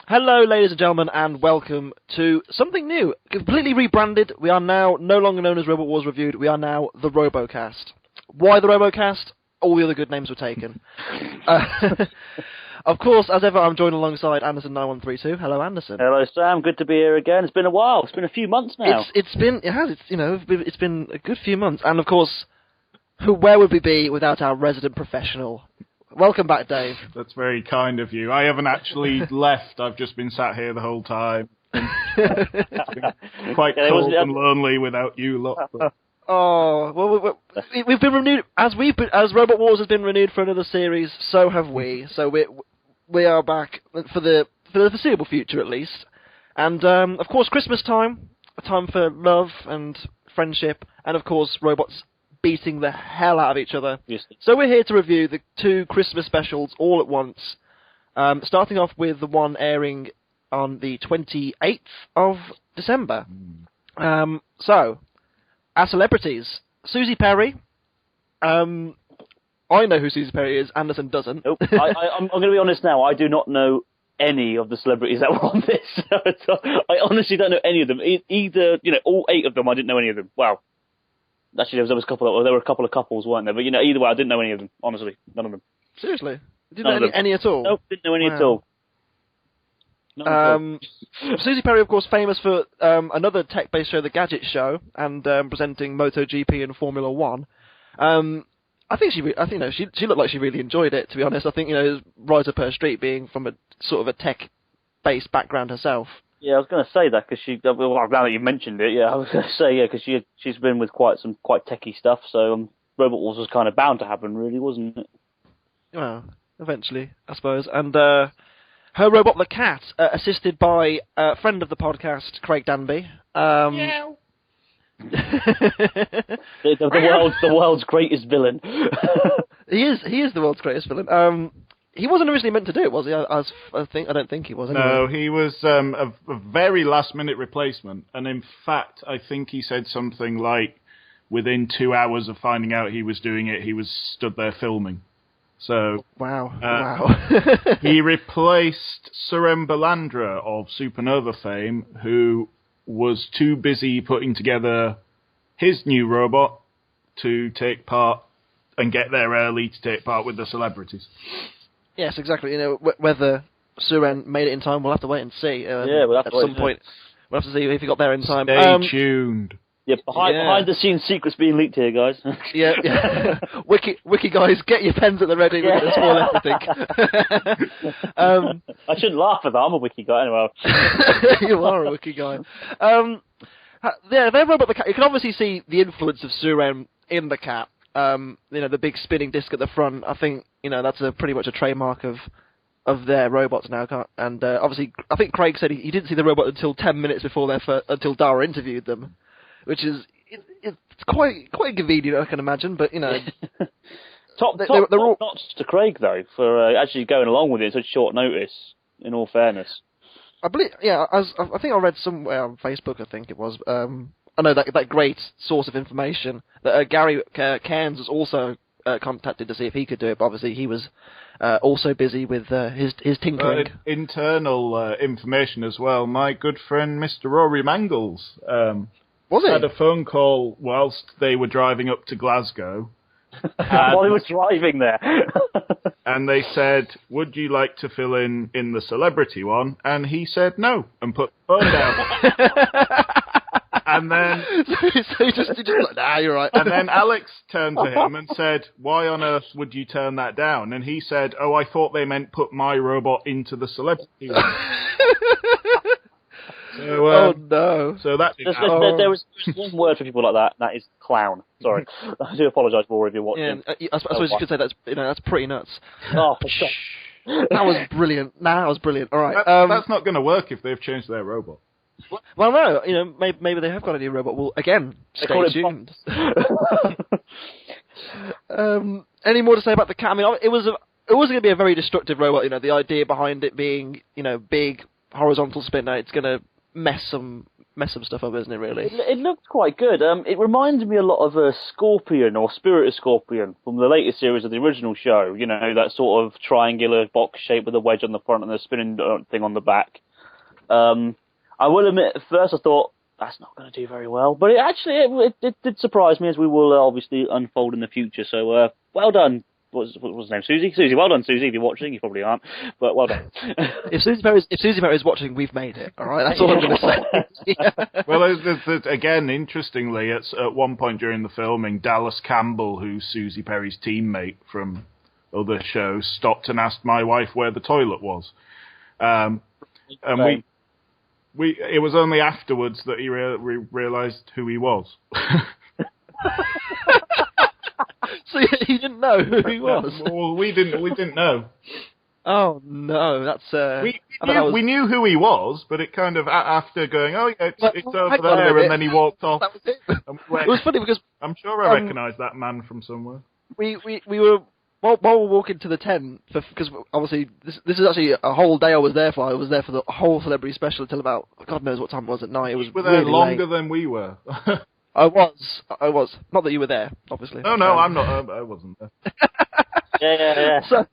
Hello, ladies and gentlemen, and welcome to something new. Completely rebranded. We are now no longer known as Robot Wars Reviewed. We are now the RoboCast. Why the RoboCast? All the other good names were taken. Of course, as ever, I'm joined alongside Anderson9132. Hello, Anderson. Hello, Sam. Good to be here again. It's been a while. It's been a few months now. It's been a good few months, and of course, where would we be without our resident professional? Welcome back, Dave. That's very kind of you. I haven't actually left. I've just been sat here the whole time. Quite cold and lonely without you lot. But... Oh, well, we've been renewed as Robot Wars has been renewed for another series. So have we. So we are back for the foreseeable future, at least. And of course, Christmas time, a time for love and friendship, and of course, robots beating the hell out of each other. Yes. So we're here to review the two Christmas specials all at once, starting off with the one airing on the 28th of December. So, our celebrities. Susie Perry. I know who Susie Perry is, Anderson doesn't. Nope. I'm going to be honest now, I do not know any of the celebrities that were on this. I honestly don't know any of them. Either, all 8 of them, I didn't know any of them. Wow. Actually, there were a couple of couples, weren't there? But either way, I didn't know any of them. Honestly, none of them. Seriously, didn't know any at all. Nope, didn't know any at all. Susie Perry, of course, famous for another tech-based show, The Gadget Show, and presenting MotoGP and Formula One. I think she looked like she really enjoyed it. To be honest, I think it was right up her street, being from a sort of a tech-based background herself. Yeah, I was going to say that because now that you mentioned it, I was going to say because she's been with quite techie stuff, so Robot Wars was kind of bound to happen, really, wasn't it? Well, eventually, I suppose. And her robot, the cat, assisted by a friend of the podcast, Craig Danby. The world's greatest villain. He is the world's greatest villain. He wasn't originally meant to do it, was he? I don't think he was. Anyway. No, he was a very last-minute replacement, and in fact, I think he said something like, within 2 hours of finding out he was doing it, he was stood there filming. So wow. He replaced Surem Balandra of Supernova fame, who was too busy putting together his new robot to take part and get there early to take part with the celebrities. Yes, exactly. Whether Suren made it in time, we'll have to wait and see. We'll have to wait, some point. We'll have to see if he got there in time. Stay tuned. Yeah, behind the scenes secrets being leaked here, guys. Yeah. Wiki guys, get your pens at the ready. We're going to spoil everything. I shouldn't laugh at that. I'm a wiki guy anyway. You are a wiki guy. Their robot, the cat. You can obviously see the influence of Suren in the cat. The big spinning disc at the front. I think that's pretty much a trademark of their robots now. And obviously, I think Craig said he didn't see the robot until 10 minutes before until Dara interviewed them, which is it's quite convenient, I can imagine. But top notch to Craig though for actually going along with it at such short notice. In all fairness, I believe. Yeah, I think I read somewhere on Facebook. I think it was. I know that great source of information that Gary Cairns was also contacted to see if he could do it, but obviously he was also busy with his tinkering. Internal information as well. My good friend Mr. Rory Mangles had a phone call whilst they were driving up to Glasgow. While they were driving there. And they said, would you like to fill in the celebrity one? And he said no, and put the phone down. And then... so he just like, nah, you're right. And then Alex turned to him and said, why on earth would you turn that down? And he said, oh, I thought they meant put my robot into the celebrity one. Oh, no. So that... There was one word for people like that, and that is clown. Sorry. I do apologise for all of you watching. Yeah, I suppose you could say that's pretty nuts. Oh, for sure. That was brilliant. All right. That's not going to work if they've changed their robot. Well, no, maybe they have got a new robot. Well, again, stay tuned. Any more to say about the cat? I mean, it wasn't going to be a very destructive robot. The idea behind it being, big horizontal spinner, it's going to mess some mess some stuff up, isn't it? Really. It looked quite good. It reminded me a lot of a Scorpion or Spirit of Scorpion from the latest series of the original show. You know, that sort of triangular box shape with a wedge on the front and a spinning thing on the back. I will admit, at first I thought that's not going to do very well, but it did surprise me, as we will obviously unfold in the future. So well done. What's his name? Susie? Susie, well done, Susie. If you're watching, you probably aren't, but well done. If Susie Perry is watching, we've made it. All right, that's all I'm going to say. Yeah. Well, again, interestingly, at one point during the filming, Dallas Campbell, who's Susie Perry's teammate from other shows, stopped and asked my wife where the toilet was, and it was only afterwards that we realised who he was. So he didn't know who he was. Well, we didn't know. Oh no, that's we knew who he was, but it kind of after going, oh yeah, it's over there, and then he walked off. That was it. It was funny because I'm sure I recognise that man from somewhere. We were while we were walking to the tent, because obviously this is actually a whole day I was there for. I was there for the whole celebrity special until about God knows what time it was at night. It was you were there really longer late. than we were. I was. Not that you were there, obviously. No, I'm not. I wasn't there. Yeah. So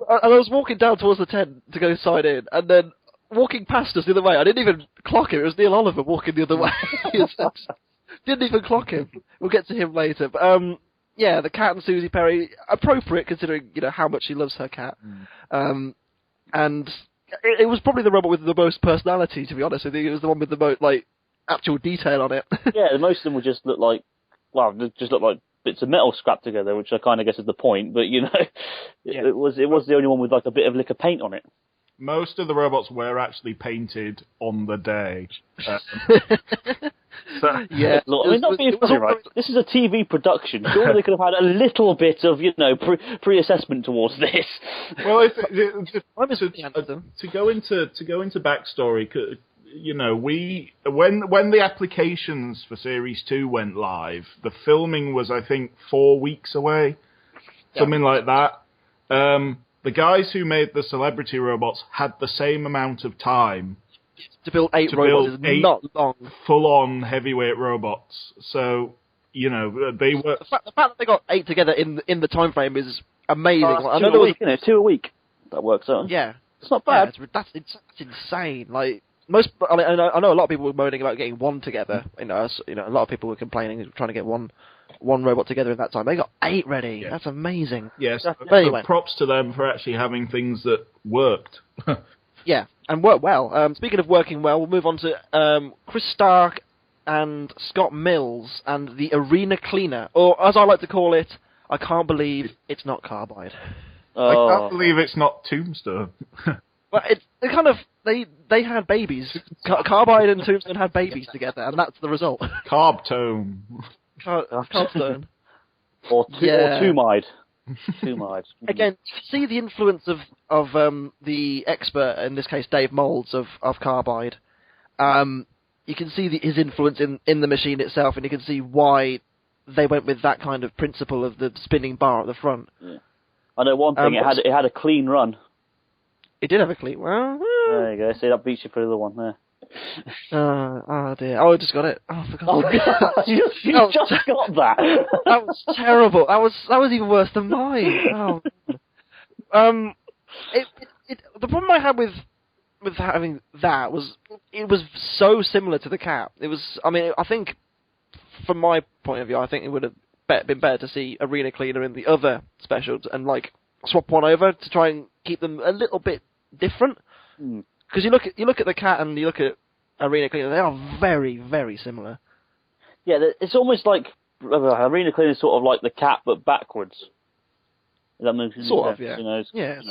I was walking down towards the tent to go sign in, and then walking past us the other way. I didn't even clock him. It was Neil Oliver walking the other way. Didn't even clock him. We'll get to him later. But yeah, the cat and Susie Perry, appropriate considering how much she loves her cat. And it was probably the robot with the most personality, to be honest with you. It was the one with the most actual detail on it. Yeah, most of them would just look like bits of metal scrapped together, which I kind of guess is the point. But it was the only one with like a bit of lick of paint on it. Most of the robots were actually painted on the day. Yeah, Look, I mean, not being funny, right? This is a TV production. Surely they could have had a little bit of pre-assessment towards this. Well, to go into backstory, when the applications for Series 2 went live, the filming was, I think, 4 weeks away, something like that. The guys who made the celebrity robots had the same amount of time to build eight robots. Is not long. Full-on heavyweight robots. So, they were. The fact that they got 8 together in the time frame is amazing. I know 2 a week, 2 a week. That works out. Yeah, it's not bad. Yeah, that's insane. Like I know a lot of people were moaning about getting 1 together. A lot of people were complaining, trying to get one robot together at that time. They got 8 ready. Yeah. That's amazing. Yes, but anyway, props to them for actually having things that worked. Yeah, and worked well. Speaking of working well, we'll move on to Chris Stark and Scott Mills and the Arena Cleaner, or as I like to call it, I can't believe it's not Carbide. I can't believe it's not Tombstone. But it kind of they had babies. Carbide and Tombstone had babies together, and that's the result. Carbtone. Carbstone. Or Tumide. Again, you see the influence of the expert, in this case Dave Moulds of Carbide. You can see his influence in the machine itself, and you can see why they went with that kind of principle of the spinning bar at the front. Yeah. I know one thing, it had a clean run. It did have a clean. Well, there you go. See, that beats you for the other one there. Oh dear! Oh, I just got it. Oh, I forgot. Oh God! You just got that. That was terrible. That was even worse than mine. Oh. The problem I had with having that was it was so similar to the cat. It was. I mean, I think from my point of view, I think it would have been better to see Arena Cleaner in the other specials and swap one over to try and keep them a little bit different. Because you look at the cat and you look at Arena Cleaner, they are very, very similar. Yeah, it's almost like Arena Cleaner is sort of like the cat but backwards. Does that make sense? Sort of, yeah.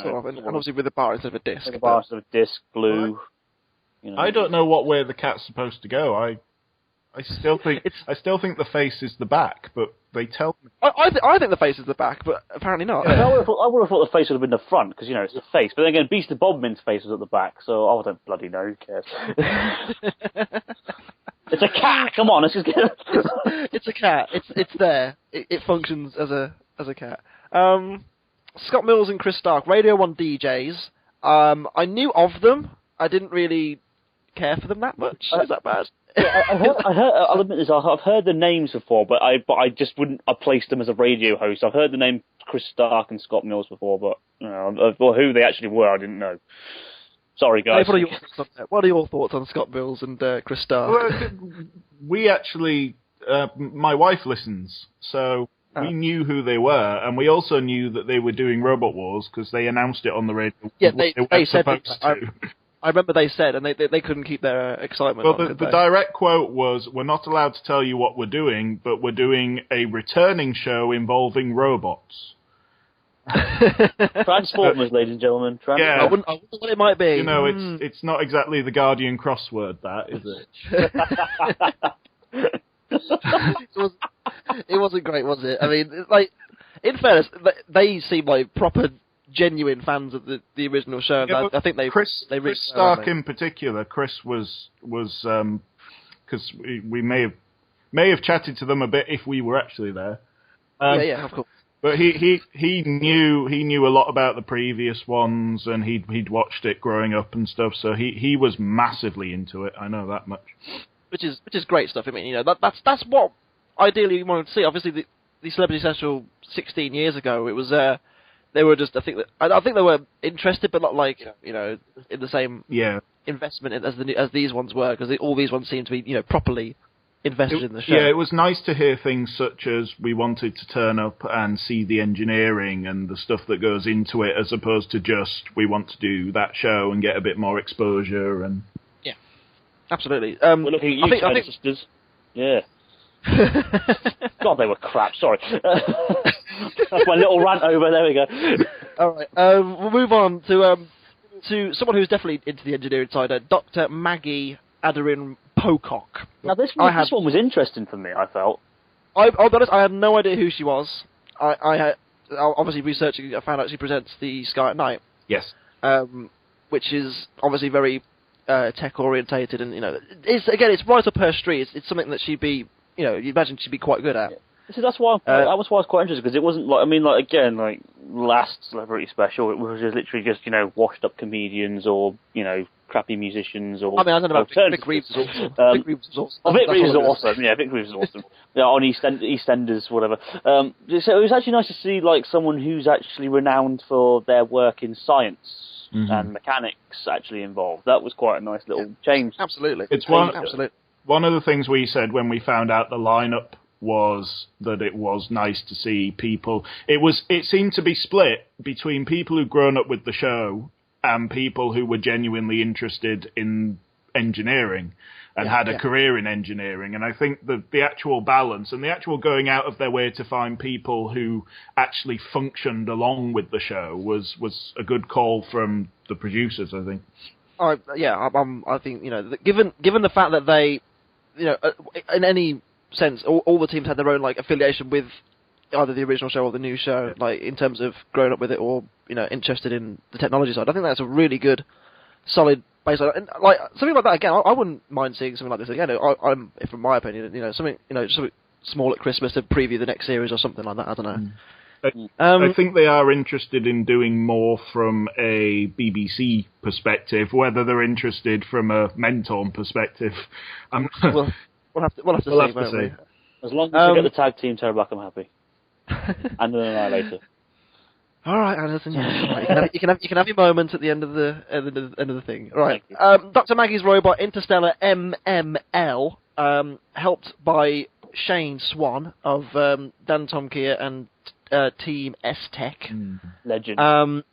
Sort of, and obviously with the bar instead of a disc. With the bar instead of a disc, blue. I don't know what way the cat's supposed to go. I still think the face is the back, but they tell me. I think the face is the back, but apparently not. Yeah. I would have thought the face would have been the front, because, it's the face. But then again, Beast and Bodman's face was at the back, so I don't bloody know, who cares? It's a cat, come on, let's just get it. It's a cat, it's there. It functions as a cat. Scott Mills and Chris Stark, Radio 1 DJs. I knew of them. I didn't really care for them that much. Is that bad? I'll admit this. I've heard the names before, but I just wouldn't have placed them as a radio host. I've heard the name Chris Stark and Scott Mills before, but well, who they actually were, I didn't know. Sorry, guys. Hey, what are your thoughts on Scott Mills and Chris Stark? Well, we actually, my wife listens, so we knew who they were, and we also knew that they were doing Robot Wars because they announced it on the radio. Yeah, they said supposed to. I remember they said, and they couldn't keep their excitement. Well, the direct quote was, "We're not allowed to tell you what we're doing, but we're doing a returning show involving robots." Transformers, ladies and gentlemen. Yeah. I wonder what it might be. You know, it's not exactly the Guardian crossword, that, is it? It wasn't great, was it? I mean, like, in fairness, they seem like proper, genuine fans of the original show. Yeah, I think Chris Stark in particular. Chris was because we may have chatted to them a bit if we were actually there. Yeah, of course. But he knew a lot about the previous ones, and he'd watched it growing up and stuff. So he was massively into it. I know that much. Which is great stuff. I mean, that's what ideally you wanted to see. Obviously, the Celebrity Central 16 years ago, it was they were just I think they were interested, but not like in the same investment as these ones were, because all these ones seem to be properly invested in the show. Yeah, it was nice to hear things such as we wanted to turn up and see the engineering and the stuff that goes into it, as opposed to just we want to do that show and get a bit more exposure. And yeah, absolutely. We're looking at you, I think sisters. Yeah. God, they were crap. Sorry. That's my little rant over. There we go. All right. We'll move on to someone who's definitely into the engineering side, Dr. Maggie Aderin-Pocock. Now, this one was interesting for me, I felt. I'll be honest, I had no idea who she was. I had obviously researching, I found out she presents the Sky at Night. Yes. Which is obviously very tech-orientated, and, it's right up her street. It's something that she'd be, you imagine she'd be quite good at. Yeah. See, that's why I was quite interested, because it wasn't like, last Celebrity Special, it was just literally just, washed up comedians or, crappy musicians or... I mean, I don't know about Vic Reeves was awesome. Vic Reeves was awesome. Vic Reeves was awesome, yeah, Vic Reeves was awesome. Yeah, on EastEnders, whatever. So it was actually nice to see, someone who's actually renowned for their work in science and mechanics actually involved. That was quite a nice little change. Absolutely. Absolutely. One of the things we said when we found out the lineup was that it was nice to see people. It seemed to be split between people who'd grown up with the show and people who were genuinely interested in engineering and had a career in engineering. And I think the actual balance and the actual going out of their way to find people who actually functioned along with the show was a good call from the producers, I think. I think, given the fact that they, in any sense, all the teams had their own affiliation with either the original show or the new show, in terms of growing up with it or interested in the technology side. I think that's a really good, solid baseline. And something like that again, I wouldn't mind seeing something like this again. I'm, if in my opinion, something small at Christmas to preview the next series or something like that. I don't know. I think they are interested in doing more from a BBC perspective. Whether they're interested from a Mentor perspective, We'll have to see. As long as we get the tag team Terrorback, I'm happy. And an Annihilator. All right, Anderson. You can have your moment at the end of the thing. All right. Dr. Maggie's Robot Interstellar MML, helped by Shane Swan of Dan Tomkier and Team S-Tech. Legend.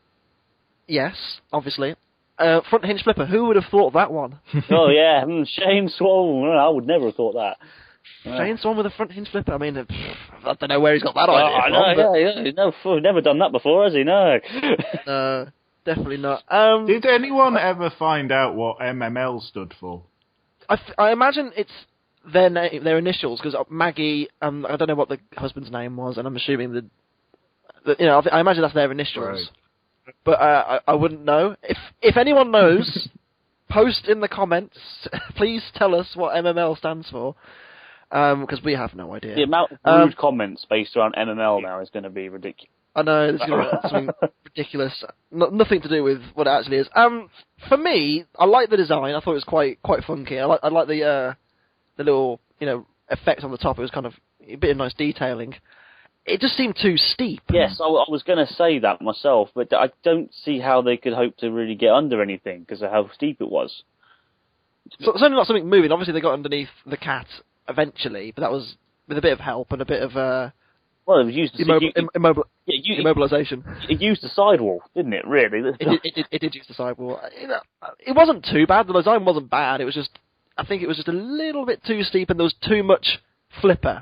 Yes, obviously. Front hinge flipper. Who would have thought that one? Oh yeah, Shane Swan. I would never have thought that. Shane Swan with a front hinge flipper. I mean, I don't know where he's got that idea from. I know, yeah. He's never done that before, has he? No. No, definitely not. Did anyone ever find out what MML stood for? I imagine it's their initials, because Maggie. I don't know what the husband's name was, and I'm assuming I imagine that's their initials. Right. But I wouldn't know. If anyone knows, post in the comments. Please tell us what MML stands for, because we have no idea. The amount of rude comments based around MML now is going to be ridiculous. I know, there's going to be something ridiculous. Nothing to do with what it actually is. For me, I like the design. I thought it was quite funky. I like the little, effect on the top. It was kind of a bit of nice detailing. It just seemed too steep. Yes, I was going to say that myself, but I don't see how they could hope to really get under anything because of how steep it was. So it's only not something moving. Obviously, they got underneath the cat eventually, but that was with a bit of help and a bit of well, it was used to immobilization. It used the sidewall, didn't it? Really, it did use the sidewall. It wasn't too bad. The design wasn't bad. It was just, I think it was just a little bit too steep, and there was too much flipper.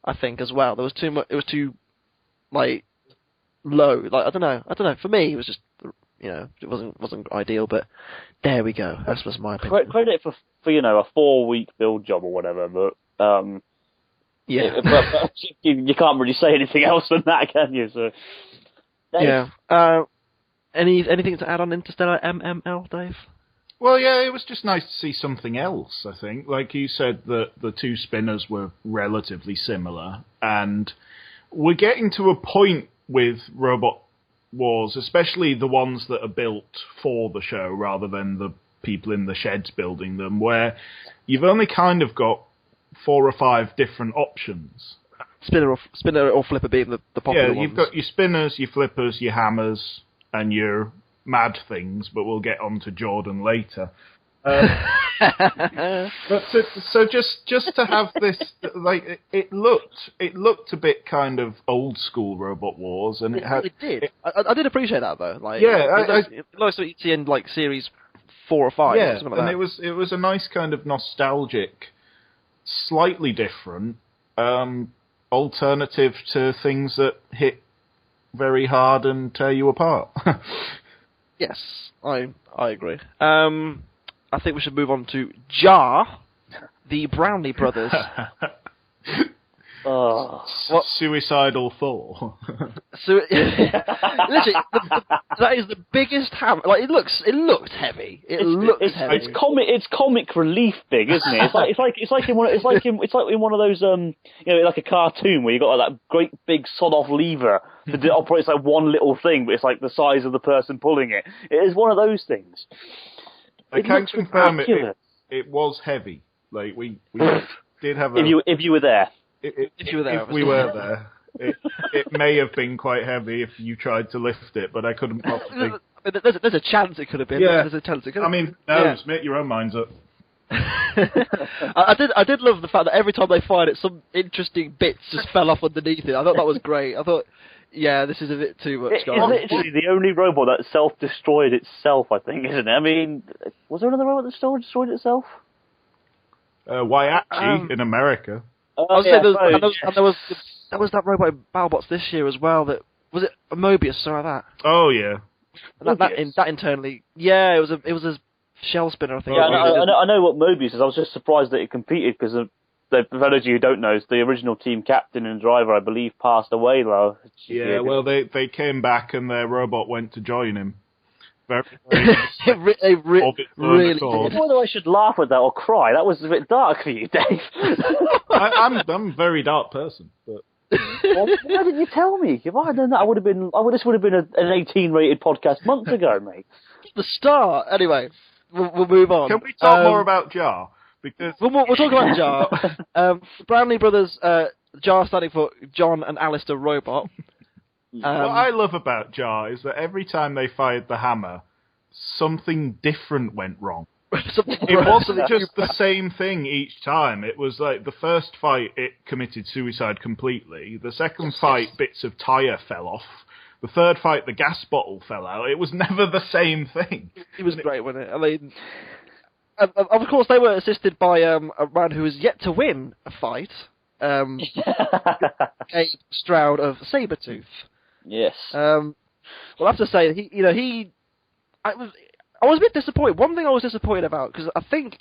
I think as well. There was too much. It was too like low. Like I don't know. For me, it was just it wasn't ideal. But there we go. That's just my opinion. Credit for a 4-week build job or whatever, but yeah. but you can't really say anything else than that, can you? So Dave? Anything to add on Interstellar MML, Dave? Well, yeah, it was just nice to see something else, I think. Like you said, the two spinners were relatively similar, and we're getting to a point with Robot Wars, especially the ones that are built for the show rather than the people in the sheds building them, where you've only kind of got 4 or 5 different options. Spinner or flipper being the popular ones. Yeah, you've got your spinners, your flippers, your hammers, and your mad things, but we'll get on to Jordan later. But so just to have this, like it looked a bit kind of old school Robot Wars, and it did. I did appreciate that though. Like, yeah, it looks like you'd see in like series 4 or 5. Yeah, or something like and that. it was a nice kind of nostalgic, slightly different alternative to things that hit very hard and tear you apart. Yes, I agree. I think we should move on to Jar, the Brownlee brothers. Suicidal Thor. So, literally, that is the biggest hammer. Like it looks heavy. It's heavy. It's comic relief big, isn't it? It's like in one of those like a cartoon where you got like that great big sod off lever that operates like one little thing, but it's like the size of the person pulling it. It is one of those things. I can confirm it was heavy. Like we did have if you were there. If you were there, if we were there, it may have been quite heavy if you tried to lift it, but I couldn't possibly. There's a chance it could have been. Yeah. There's a chance it could have been. Make your own minds up. I did love the fact that every time they fired it, some interesting bits just fell off underneath it. I thought that was great. I thought, this is a bit too much. It's literally the only robot that self-destroyed itself, I think, isn't it? I mean, was there another robot that destroyed itself? Waiachi in America. I was saying there was that robot in BattleBots this year as well. That was it, a Mobius, something like that. Oh yeah. That internally, it was a shell spinner, I think. Yeah, I know what Mobius is. I was just surprised that it competed because for those of you who don't know, the original team captain and driver, I believe, passed away though. Yeah, well, they came back and their robot went to join him. Very really did. Whether I should laugh at that or cry, that was a bit dark for you, Dave. I'm a very dark person, but why didn't you tell me? If I had done that, this would have been an 18-rated podcast months ago, mate. The start. Anyway, we'll move on. Can we talk more about Jar? Because we'll talk about Jar. Brownlee brothers, Jar standing for John and Alistair Robot. What I love about Jar is that every time they fired the hammer, something different went wrong. It wasn't just the same thing each time. It was like the first fight, it committed suicide completely. The second fight, bits of tyre fell off. The third fight, the gas bottle fell out. It was never the same thing. It was great, wasn't it? I mean, of course, they were assisted by a man who was yet to win a fight, Gabe Stroud of Sabretooth. Yes. Well, I have to say, I was a bit disappointed. One thing I was disappointed about, because I think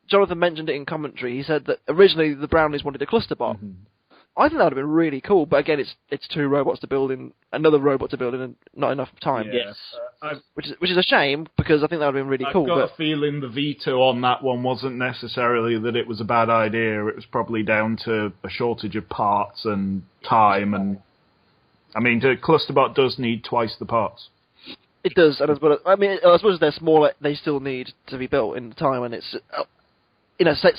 Jonathan mentioned it in commentary. He said that originally the Brownies wanted a cluster bot. Mm-hmm. I think that would have been really cool, but again, it's 2 robots to build in, another robot to build in, and not enough time. Yes. Which is a shame, because I think that would have been really cool. I've got a feeling the veto on that one wasn't necessarily that it was a bad idea. It was probably down to a shortage of parts and time and I mean, the Clusterbot does need twice the parts. It does, and I mean, I suppose they're smaller. They still need to be built in the time when it's,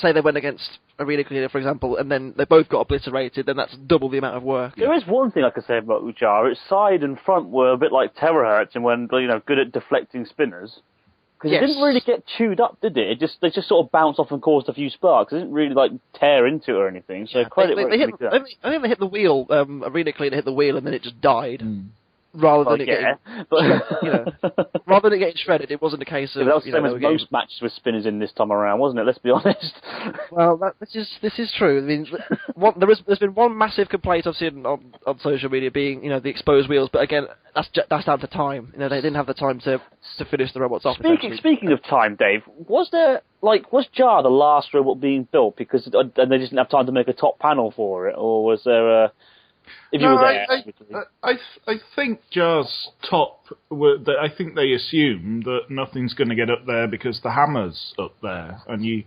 say they went against Arena Cleaner, for example, and then they both got obliterated. Then that's double the amount of work. There is one thing I could say about Jar. Its side and front were a bit like terahertz, and when good at deflecting spinners. Because it didn't really get chewed up, did it? They just sort of bounced off and caused a few sparks. It didn't really tear into it or anything. So credit where it's good. I think they hit the wheel. Arena Cleaner hit the wheel, and then it just died. Rather than rather than it getting shredded, it wasn't a case of. That was the same as most matches with spinners in this time around, wasn't it? Let's be honest. Well, this is true. I mean, there's been one massive complaint I've seen on social media being the exposed wheels, but again, that's down to time. They didn't have the time to finish the robots off. Speaking of time, Dave, was Jar the last robot being built because they just didn't have time to make a top panel for it, or was there a? If you were there, I think Jar's top. I think they assume that nothing's going to get up there because the hammer's up there, and you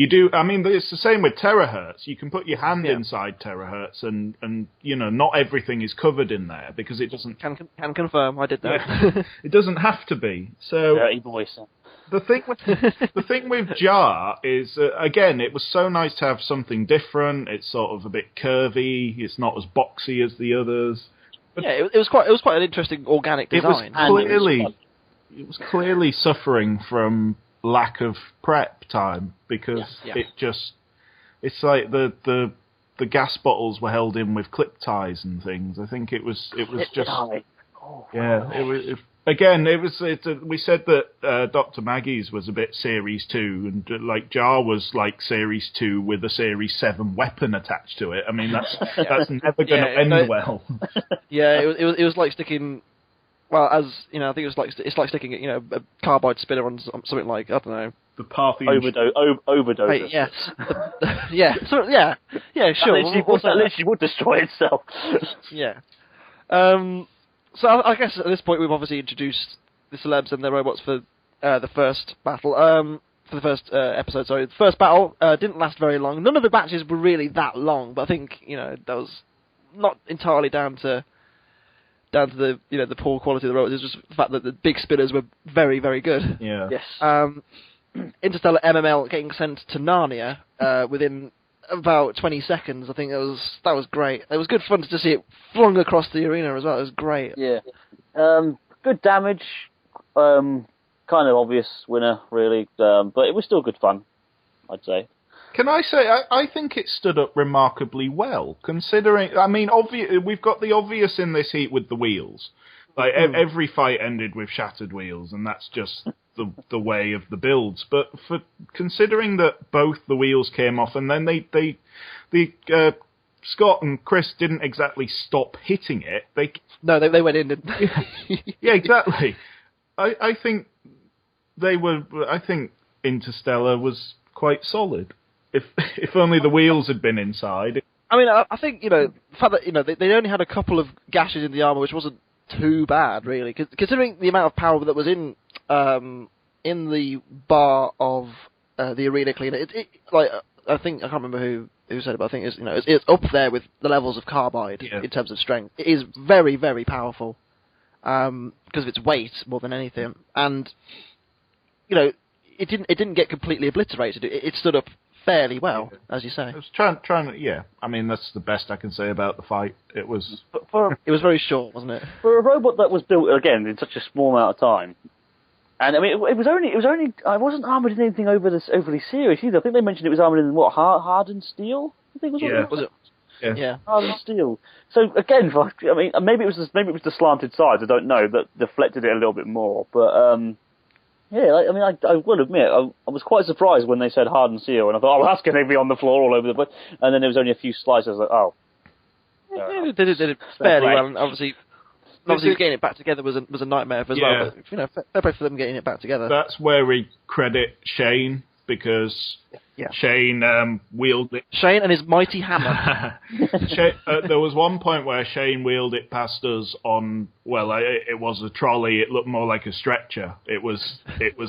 do. I mean, it's the same with terahertz. You can put your hand inside terahertz, and not everything is covered in there because it doesn't. Can confirm. I did that. It doesn't have to be. So dirty boy, son. The thing with Jar is, again, it was so nice to have something different. It's sort of a bit curvy. It's not as boxy as the others. But it was quite an interesting organic design. It was clearly suffering from lack of prep time because it's like the gas bottles were held in with clip ties and things. I think it was just Again, we said that Dr. Maggie's was a bit Series 2, and Jar was like Series 2 with a Series 7 weapon attached to it. I mean, that's never going to end well. Yeah, it was like sticking. Well, I think it's like sticking a carbide spinner on something like, I don't know. The Parthian overdose. Right, yes. Sure. That literally would destroy itself. Yeah. So I guess at this point we've obviously introduced the celebs and their robots for the first battle. For the first episode, sorry. The first battle didn't last very long. None of the matches were really that long, but I think that was not entirely down to the the poor quality of the robots. It was just the fact that the big spinners were very, very good. Yeah. Yes. Interstellar MML getting sent to Narnia within about 20 seconds. I think that was great. It was good fun to see it flung across the arena as well. It was great. Yeah. Good damage. Kind of obvious winner, really. But it was still good fun, I'd say. Can I say, I think it stood up remarkably well, considering, I mean, we've got the obvious in this heat with the wheels. Like, every fight ended with shattered wheels, and that's just the way of the builds. But for considering that both the wheels came off, and then they Scott and Chris didn't exactly stop hitting it. They went in. Didn't they? Yeah, exactly. I think I think Interstellar was quite solid. If only the wheels had been inside. I mean, I think the fact that they only had a couple of gashes in the armor, which wasn't too bad, really, considering the amount of power that was in the bar of the Arena Cleaner. I think I can't remember who said it, but I think it's up there with the levels of Carbide in terms of strength. It is very, very powerful because of its weight more than anything, and it didn't get completely obliterated. It stood up fairly well, as you say. I was trying to, I mean, that's the best I can say about the fight. It was it was very short, wasn't it? For a robot that was built, again, in such a small amount of time, and I mean, it was only, I wasn't armoured in anything overly serious either. I think they mentioned it was armoured in, hardened steel? I think was it? Yeah. Hardened steel. So, again, I mean, maybe it was the slanted sides, I don't know, that deflected it a little bit more, but, yeah, I mean, I will admit, I was quite surprised when they said hardened steel, and I thought, that's going to be on the floor all over the place. And then there was only a few slices. I was like, oh. Yeah, they did it fairly well, and obviously getting it back together was a nightmare as well. But, fair play for them getting it back together. That's where we credit Shane, because Shane wielded it. Shane and his mighty hammer. There was one point where Shane wheeled it past us on, it was a trolley. It looked more like a stretcher. It was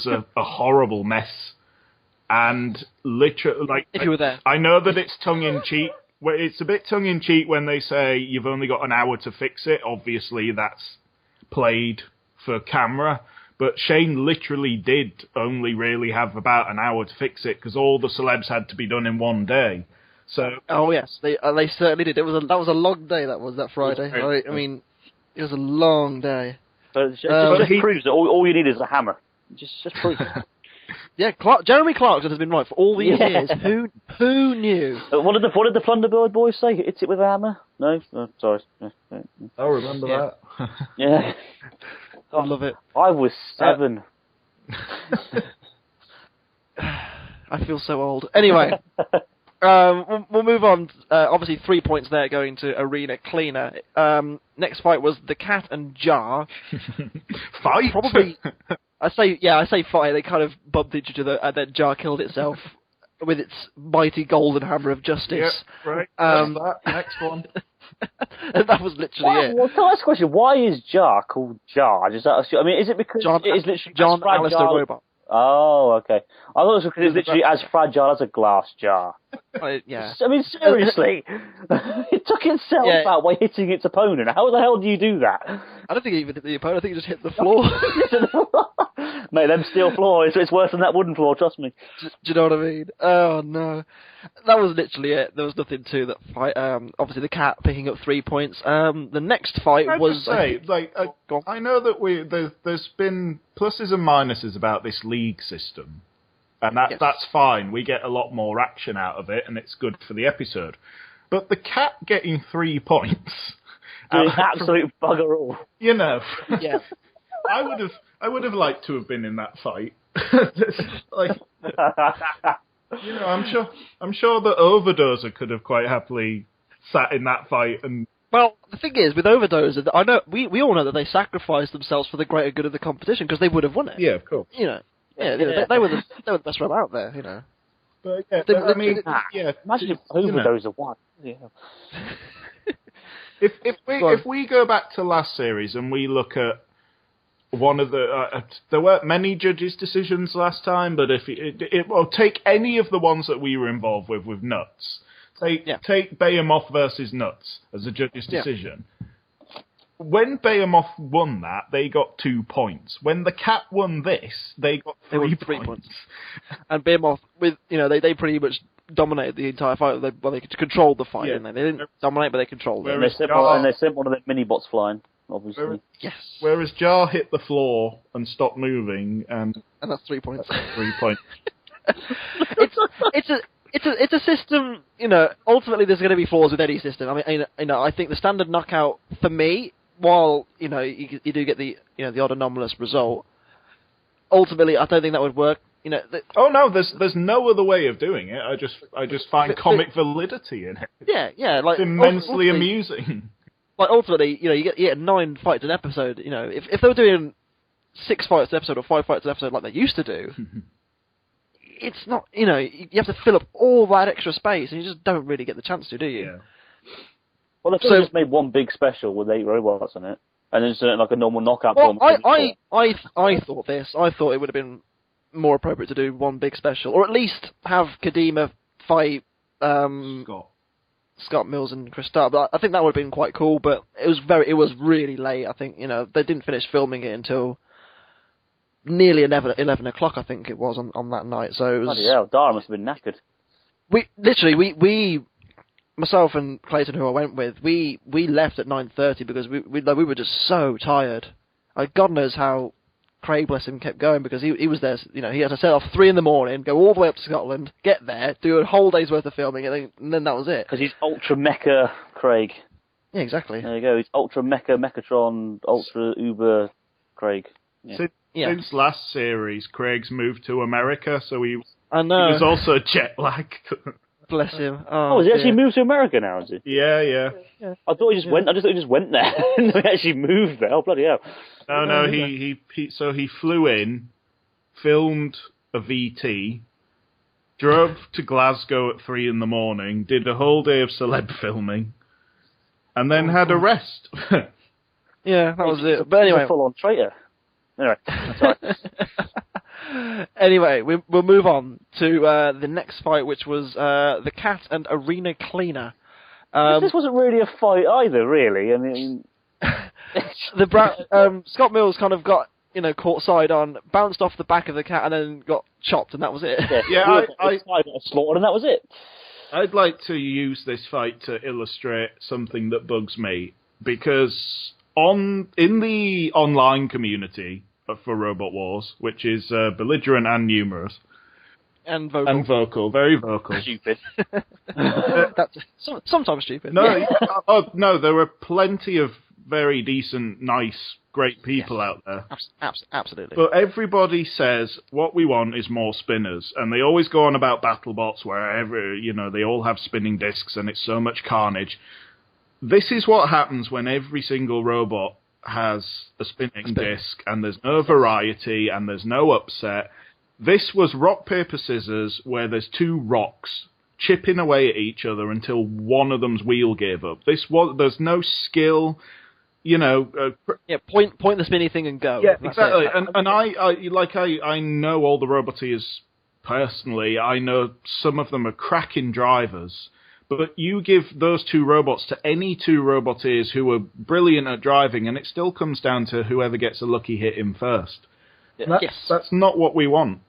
a horrible mess. And literally, if you were there. I know that it's tongue in cheek. well, it's a bit tongue-in-cheek when they say you've only got an hour to fix it. Obviously, that's played for camera. But Shane literally did only really have about an hour to fix it because all the celebs had to be done in one day. So. Oh yes, they certainly did. That was a long day. That Friday. I mean, it was a long day. So it just proves that all you need is a hammer. Just proves it. Yeah, Jeremy Clarkson has been right for all these years. Who knew? What did the Plunderbird boys say? Hit it with a hammer? No? Oh, sorry. I remember that. Yeah. I love it. I was 7. I feel so old. Anyway, we'll move on. Obviously, 3 points there going to Arena Cleaner. Next fight was the Cat and Jar. Fight? Probably. I say fight. They kind of bumped into each other, and then Jar killed itself with its mighty golden hammer of justice. Yep, right. That. Next one. And that was literally it. Well, can I ask a question? Why is Jar called Jar? Is it because it is literally John Alistair Robot? Oh, okay. I thought it was because it's literally as fragile as a glass jar. Yeah. I mean, seriously, it took itself out by hitting its opponent. How the hell do you do that? I don't think it even hit the opponent. I think it just hit the floor. Mate, them steel floors, it's worse than that wooden floor, trust me. Do you know what I mean? Oh, no. That was literally it. There was nothing to that fight. Obviously, the Cat picking up 3 points. The next fight was... I know that there's been pluses and minuses about this league system. And that's fine. We get a lot more action out of it, and it's good for the episode. But the Cat getting 3 points... Doing absolute bugger all. You know. Yeah. I would have liked to have been in that fight. You know, I'm sure the Overdoser could have quite happily sat in that fight and. Well, the thing is, with Overdoser, I know we all know that they sacrificed themselves for the greater good of the competition because they would have won it. Yeah, of course. You know, they were the best one out there. You know. But yeah, imagine if Overdoser won. Yeah. If we go back to last series and we look at one of the there weren't many judges' decisions last time, but if take any of the ones that we were involved with Nuts, take Behemoth versus Nuts as a judge's decision. When Behemoth won that, they got 2 points. When the Cat won this, they got 3 points. And Behemoth, they pretty much dominated the entire fight. They controlled the fight, didn't they? They didn't dominate, but they controlled it. And they sent one of their mini-bots flying, obviously. Whereas Jar hit the floor and stopped moving, and that's 3 points. 3 points. It's a system. Ultimately, there's going to be flaws with any system. I mean, I think the standard knockout for me, while you do get the the odd anomalous result, ultimately I don't think that would work. There's no other way of doing it. I just find comic validity in it. Yeah, like it's immensely amusing. Like ultimately, you get 9 fights an episode. If they were doing 6 fights an episode or 5 fights an episode like they used to do, it's not. You have to fill up all that extra space, and you just don't really get the chance to, do you? Yeah. Well, they could have just made one big special with 8 robots in it, and then just done it like a normal knockout. Well, I thought this. I thought it would have been more appropriate to do one big special, or at least have Kadima fight Scott Mills and Chris Starr. But I think that would have been quite cool. But it was really late. I think they didn't finish filming it until nearly 11 o'clock. I think it was on that night. So it was. Bloody hell, Dara must have been knackered. We myself and Clayton, who I went with, we left at 9:30 because we were just so tired. God knows how Craig, bless him, kept going because he was there. He had to set off 3 a.m, go all the way up to Scotland, get there, do a whole day's worth of filming, and then that was it. Because he's ultra mecha Craig. Yeah, exactly. There you go. He's ultra mecha Mechatron, ultra uber Craig. Yeah. Since last series, Craig's moved to America, so he was also jet lagged. Bless him. Has he actually moved to America now, has he? Yeah. I thought he just went. I just thought he just went there. And he actually moved there. Oh, bloody hell. No, he flew in, filmed a VT, drove to Glasgow at 3 a.m, did a whole day of celeb filming, and then had a rest. Yeah, that was it. But anyway, he's a full-on traitor. Anyway, sorry. Anyway, we'll move on to the next fight, which was the Cat and Arena Cleaner. This wasn't really a fight either, really. I mean, Scott Mills kind of got caught side on, bounced off the back of the cat, and then got chopped, and that was it. I got slaughtered, and that was it. I'd like to use this fight to illustrate something that bugs me, because in the online community for Robot Wars, which is belligerent and numerous, and vocal, very vocal, stupid. That's sometimes stupid. No, there are plenty of very decent, nice, great people out there. Absolutely. But everybody says what we want is more spinners, and they always go on about BattleBots where they all have spinning discs and it's so much carnage. This is what happens when every single robot has a spinning disc, and there's no variety and there's no upset. This was rock, paper, scissors, where there's two rocks chipping away at each other until one of them's wheel gave up. There's no skill. Point the spinny thing and go. Yeah, exactly. And I know all the Roboteers personally. I know some of them are cracking drivers. But you give those two robots to any two Roboteers who are brilliant at driving, and it still comes down to whoever gets a lucky hit in first. That's not what we want.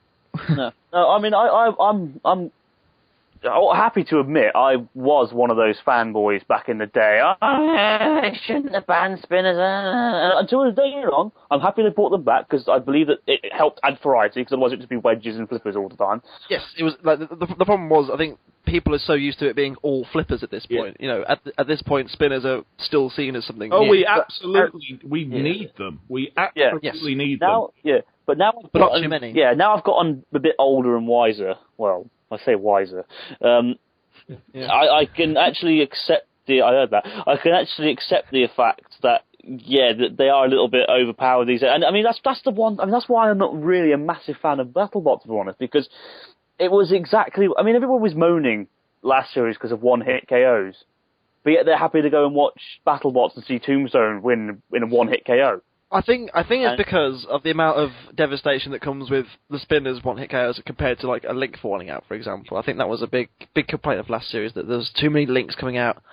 No. I mean, I'm happy to admit I was one of those fanboys back in the day. They shouldn't have banned spinners. Until the day long, I'm happy they brought them back because I believe that it helped add variety, because otherwise it would just be wedges and flippers all the time. Yes, it was like the problem was, I think people are so used to it being all flippers at this point. Yeah. At this point, spinners are still seen as something new. We absolutely need them. We absolutely need them. Yeah, but now not too many. Yeah, now I've gotten a bit older and wiser. Well, I say wiser. I can actually accept I heard that. I can actually accept the fact that that they are a little bit overpowered these days. And I mean that's the one. I mean that's why I'm not really a massive fan of BattleBots, to be honest, because it was exactly. I mean, everyone was moaning last series because of one-hit KOs, but yet they're happy to go and watch BattleBots and see Tombstone win in a one-hit KO. I think it's because of the amount of devastation that comes with the spinners one-hit KOs compared to like a Link falling out, for example. I think that was a big complaint of last series, that there's too many Links coming out.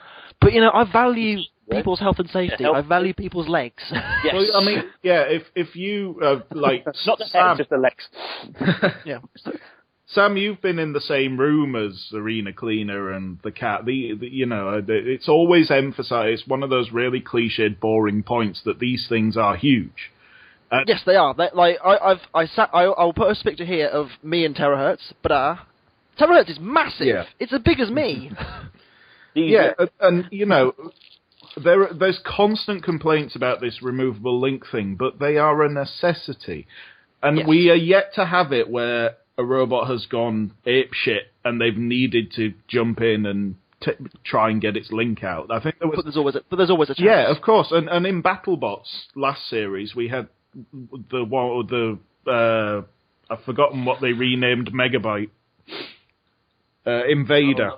But I value people's health and safety. I value people's legs. Yes. Well, I mean, if you like not the head, just the legs. Yeah. Sam, you've been in the same room as Arena Cleaner and the cat. It's always emphasised. It's one of those really cliched, boring points that these things are huge. Yes, they are. I'll put a picture here of me and Terahertz. But Terahertz is massive. Yeah. It's as big as me. Yeah, and there's constant complaints about this removable link thing, but they are a necessity, and we are yet to have it where a robot has gone apeshit and they've needed to jump in and try and get its link out. I think there was, but there's always a chance. Yeah, of course. And in BattleBots last series, we had I've forgotten what they renamed Megabyte Invader.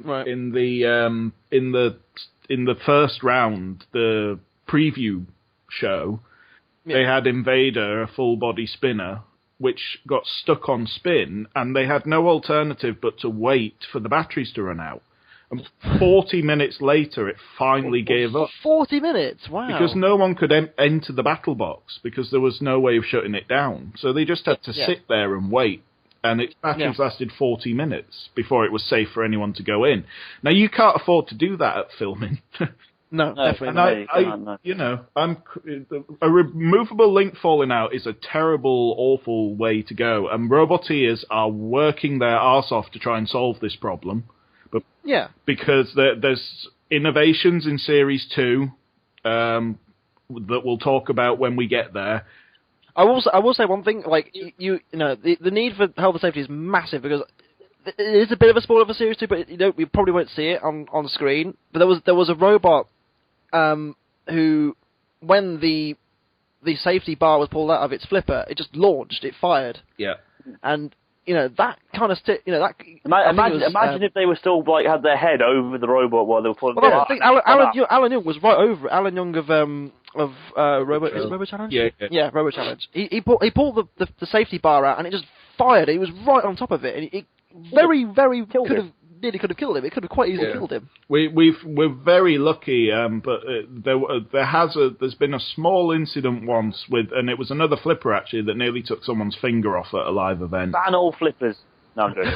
Right. In the first round, the preview show, they had Invader, a full body spinner, which got stuck on spin, and they had no alternative but to wait for the batteries to run out. And 40 minutes later, it finally gave up. 40 minutes? Wow. Because no one could enter the battle box, because there was no way of shutting it down. So they just had to sit there and wait. And its batteries lasted 40 minutes before it was safe for anyone to go in. Now, you can't afford to do that at filming. No, definitely not. A removable link falling out is a terrible, awful way to go. And Roboteers are working their arse off to try and solve this problem. But because there's innovations in Series 2 that we'll talk about when we get there. I will say one thing. Like the need for health and safety is massive, because it is a bit of a spoiler for Series 2, but we probably won't see it on screen. But there was a robot who, when the safety bar was pulled out of its flipper, it just launched. It fired. Yeah. And that kind of Imagine if they were still had their head over the robot while they were pulling. Well, I think Alan Young was right over it. Alan Young of Robo Challenge. Yeah, Robo Challenge. He pulled the safety bar out, and it just fired. He was right on top of it, and it very, very could have nearly could have killed him. It could have quite easily killed him. We're very lucky, but there's been a small incident once and it was another flipper actually that nearly took someone's finger off at a live event. Ban all flippers. No, I'm joking.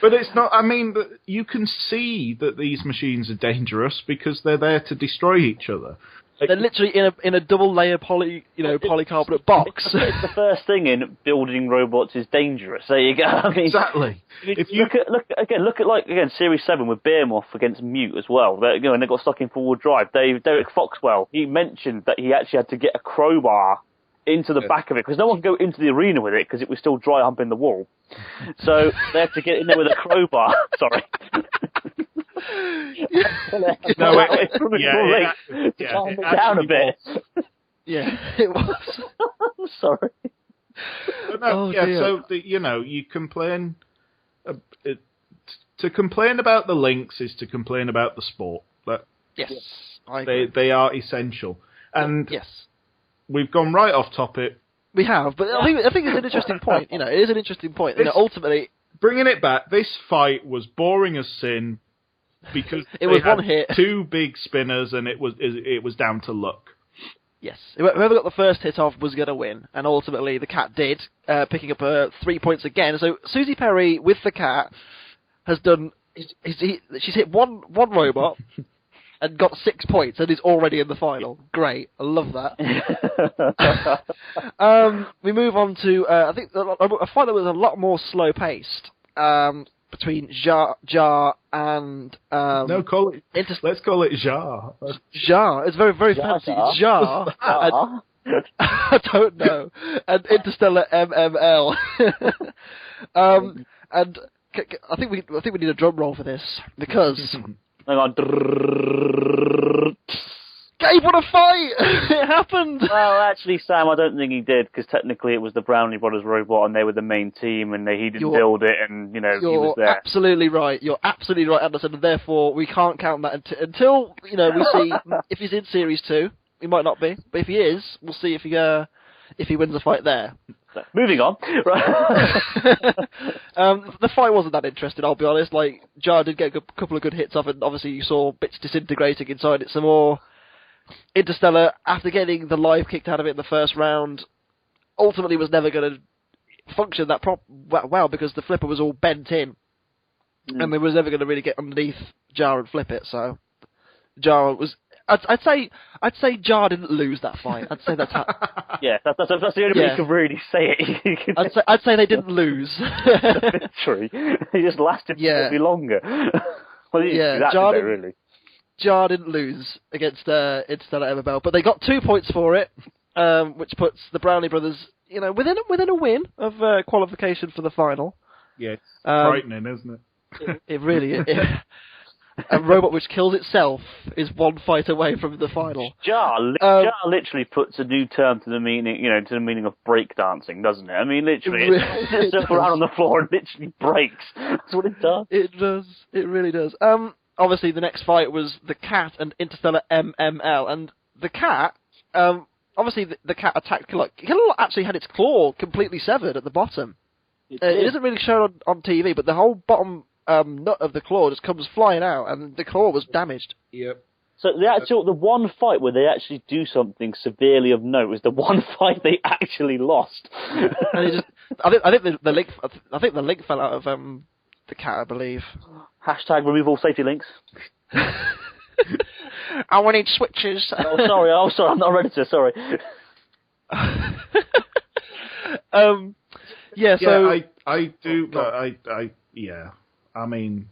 But it's not. I mean, you can see that these machines are dangerous because they're there to destroy each other. They're literally in a double layer polycarbonate box. It's the first thing in building robots is dangerous. There you go. I mean, exactly. If you look at Series 7 with Behemoth against Mute as well. And they got stuck in forward drive. Derek Foxwell, he mentioned that he actually had to get a crowbar into the back of it because no one could go into the arena with it because it was still dry humping the wall. So they had to get in there with a crowbar. Sorry. Calm it down a bit. Yeah, it was. I'm sorry. So you complain. To complain about the links is to complain about the sport. Yes, I agree. They are essential, and yes, we've gone right off topic. We have, but I think it's an interesting point. It is an interesting point. Ultimately, bringing it back, this fight was boring as sin because it was one hit, 2 big spinners, and it was down to luck. Yes, whoever got the first hit off was going to win, and ultimately the cat did, picking up 3 points again. So Susie Perry with the cat has done. She's hit one robot. And got 6 points, and is already in the final. Great, I love that. We move on to I think a fight that was a lot more slow paced between Jar and no, call it. Let's call it Jar. Jar. It's very very fancy. Jar. I don't know. And Interstellar MML. And I think we need a drum roll for this because. Hang on. Gabe, what a fight! It happened! Well, actually, Sam, I don't think he did, because technically it was the Brownlee Brothers robot, and they were the main team, and he didn't build it, and, he was there. You're absolutely right. You're absolutely right, Anderson, and therefore we can't count that until we see if he's in Series 2. He might not be, but if he is, we'll see if he wins the fight there. Moving on. The fight wasn't that interesting, I'll be honest. Jar did get a couple of good hits off it, and obviously you saw bits disintegrating inside it some more. Interstellar, after getting the life kicked out of it in the first round, ultimately was never going to function that well because the flipper was all bent in, and they was never going to really get underneath Jar and flip it. So Jar was. I'd say Jar didn't lose that fight. I'd say that's how. Yeah, that's the only way you can really say it. I'd say they didn't lose. Victory. He just lasted slightly longer. Well, Jar didn't lose against Interstellar MML, but they got 2 points for it, which puts the Brownlee brothers, within a win of qualification for the final. Yeah, it's frightening, isn't it? It really is. A robot which kills itself is one fight away from the final. Jar literally puts a new term to the meaning, to the meaning of breakdancing, doesn't it? I mean, literally, it just around on the floor and literally breaks. That's what it does. It does. It really does. Obviously, the next fight was the cat and Interstellar MML, and the cat. Obviously, the cat attacked Killer. Killer actually had its claw completely severed at the bottom. It isn't really shown on TV, but the whole bottom nut of the claw just comes flying out, and the claw was damaged. Yep. So the one fight where they actually do something severely of note is the one fight they actually lost. And I think the link fell out of the cat, I believe. # remove all safety links. I will need switches. Oh, sorry, I'm not ready to. Sorry. I do, but yeah. I mean,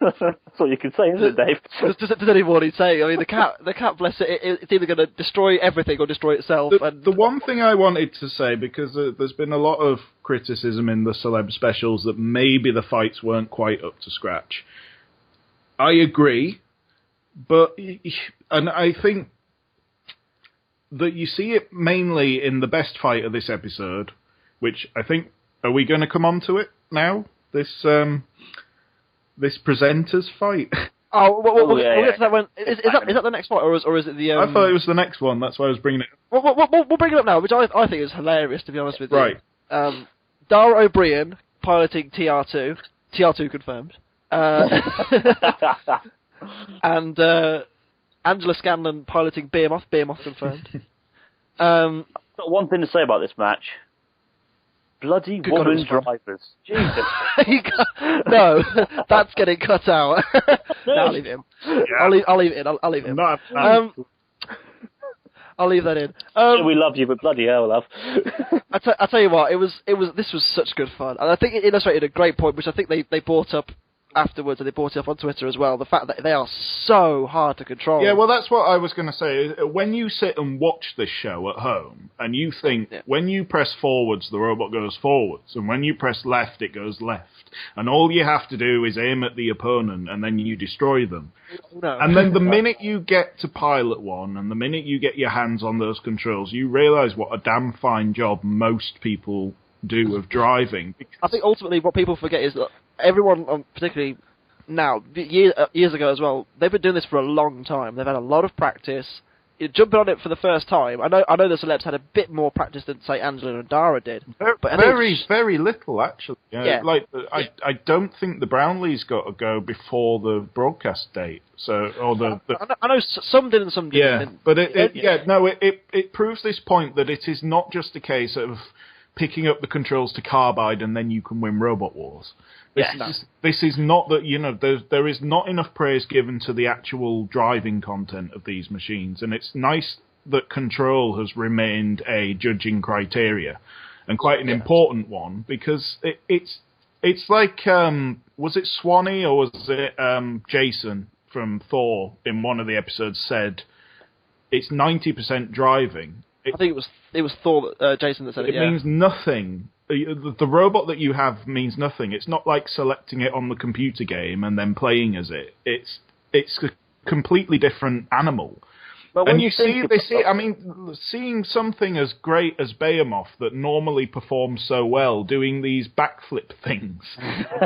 that's all you can say, isn't it, Dave? Does anybody say? I mean, the cat, bless it, it's either going to destroy everything or destroy itself. The one thing I wanted to say, because there's been a lot of criticism in the celeb specials that maybe the fights weren't quite up to scratch. I agree, and I think that you see it mainly in the best fight of this episode, which I think, are we going to come on to it now? This presenter's fight. We'll get to that one. Is that the next fight, or is it the? I thought it was the next one. That's why I was bringing it. We'll bring it up now, which I think is hilarious, to be honest with you. Right. Dara O'Brien piloting TR2, TR2 confirmed. And Angela Scanlon piloting Behemoth confirmed. I've got one thing to say about this match. Bloody Good God, woman drivers. Jesus. No, that's getting cut out. No, I'll leave it in. Yeah. I'll leave it in. I'll leave it in. I'll leave that in. We love you, but bloody hell, love. I tell you what, this was such good fun, and I think it illustrated a great point, which I think they brought up afterwards, and they brought it up on Twitter as well. The fact that they are so hard to control. Yeah, well, that's what I was going to say. When you sit and watch this show at home, and you think when you press forwards, the robot goes forwards, and when you press left, it goes left, and all you have to do is aim at the opponent, and then you destroy them. No. And then the minute you get to pilot one, and the minute you get your hands on those controls, you realise what a damn fine job most people do of driving. I think ultimately what people forget is that everyone, particularly now, years ago as well, they've been doing this for a long time. They've had a lot of practice. Jumping on it for the first time, I know the celebs had a bit more practice than, say, Angela and Dara did. But very little, actually. Yeah. Like, I don't think the Brownlees got to go before the broadcast date. I know some did and some didn't. Yeah, but it proves this point that it is not just a case of picking up the controls to Carbide and then you can win Robot Wars. This is not that, there is not enough praise given to the actual driving content of these machines, and it's nice that control has remained a judging criteria, and quite an important one, because it's like, was it Swanee or was it Jason from Thor in one of the episodes said, it's 90% driving. I think it was Thor, Jason that said it. It means nothing. The robot that you have means nothing. It's not like selecting it on the computer game and then playing as it. It's a completely different animal. But when you see, I mean, seeing something as great as Behemoth that normally performs so well doing these backflip things,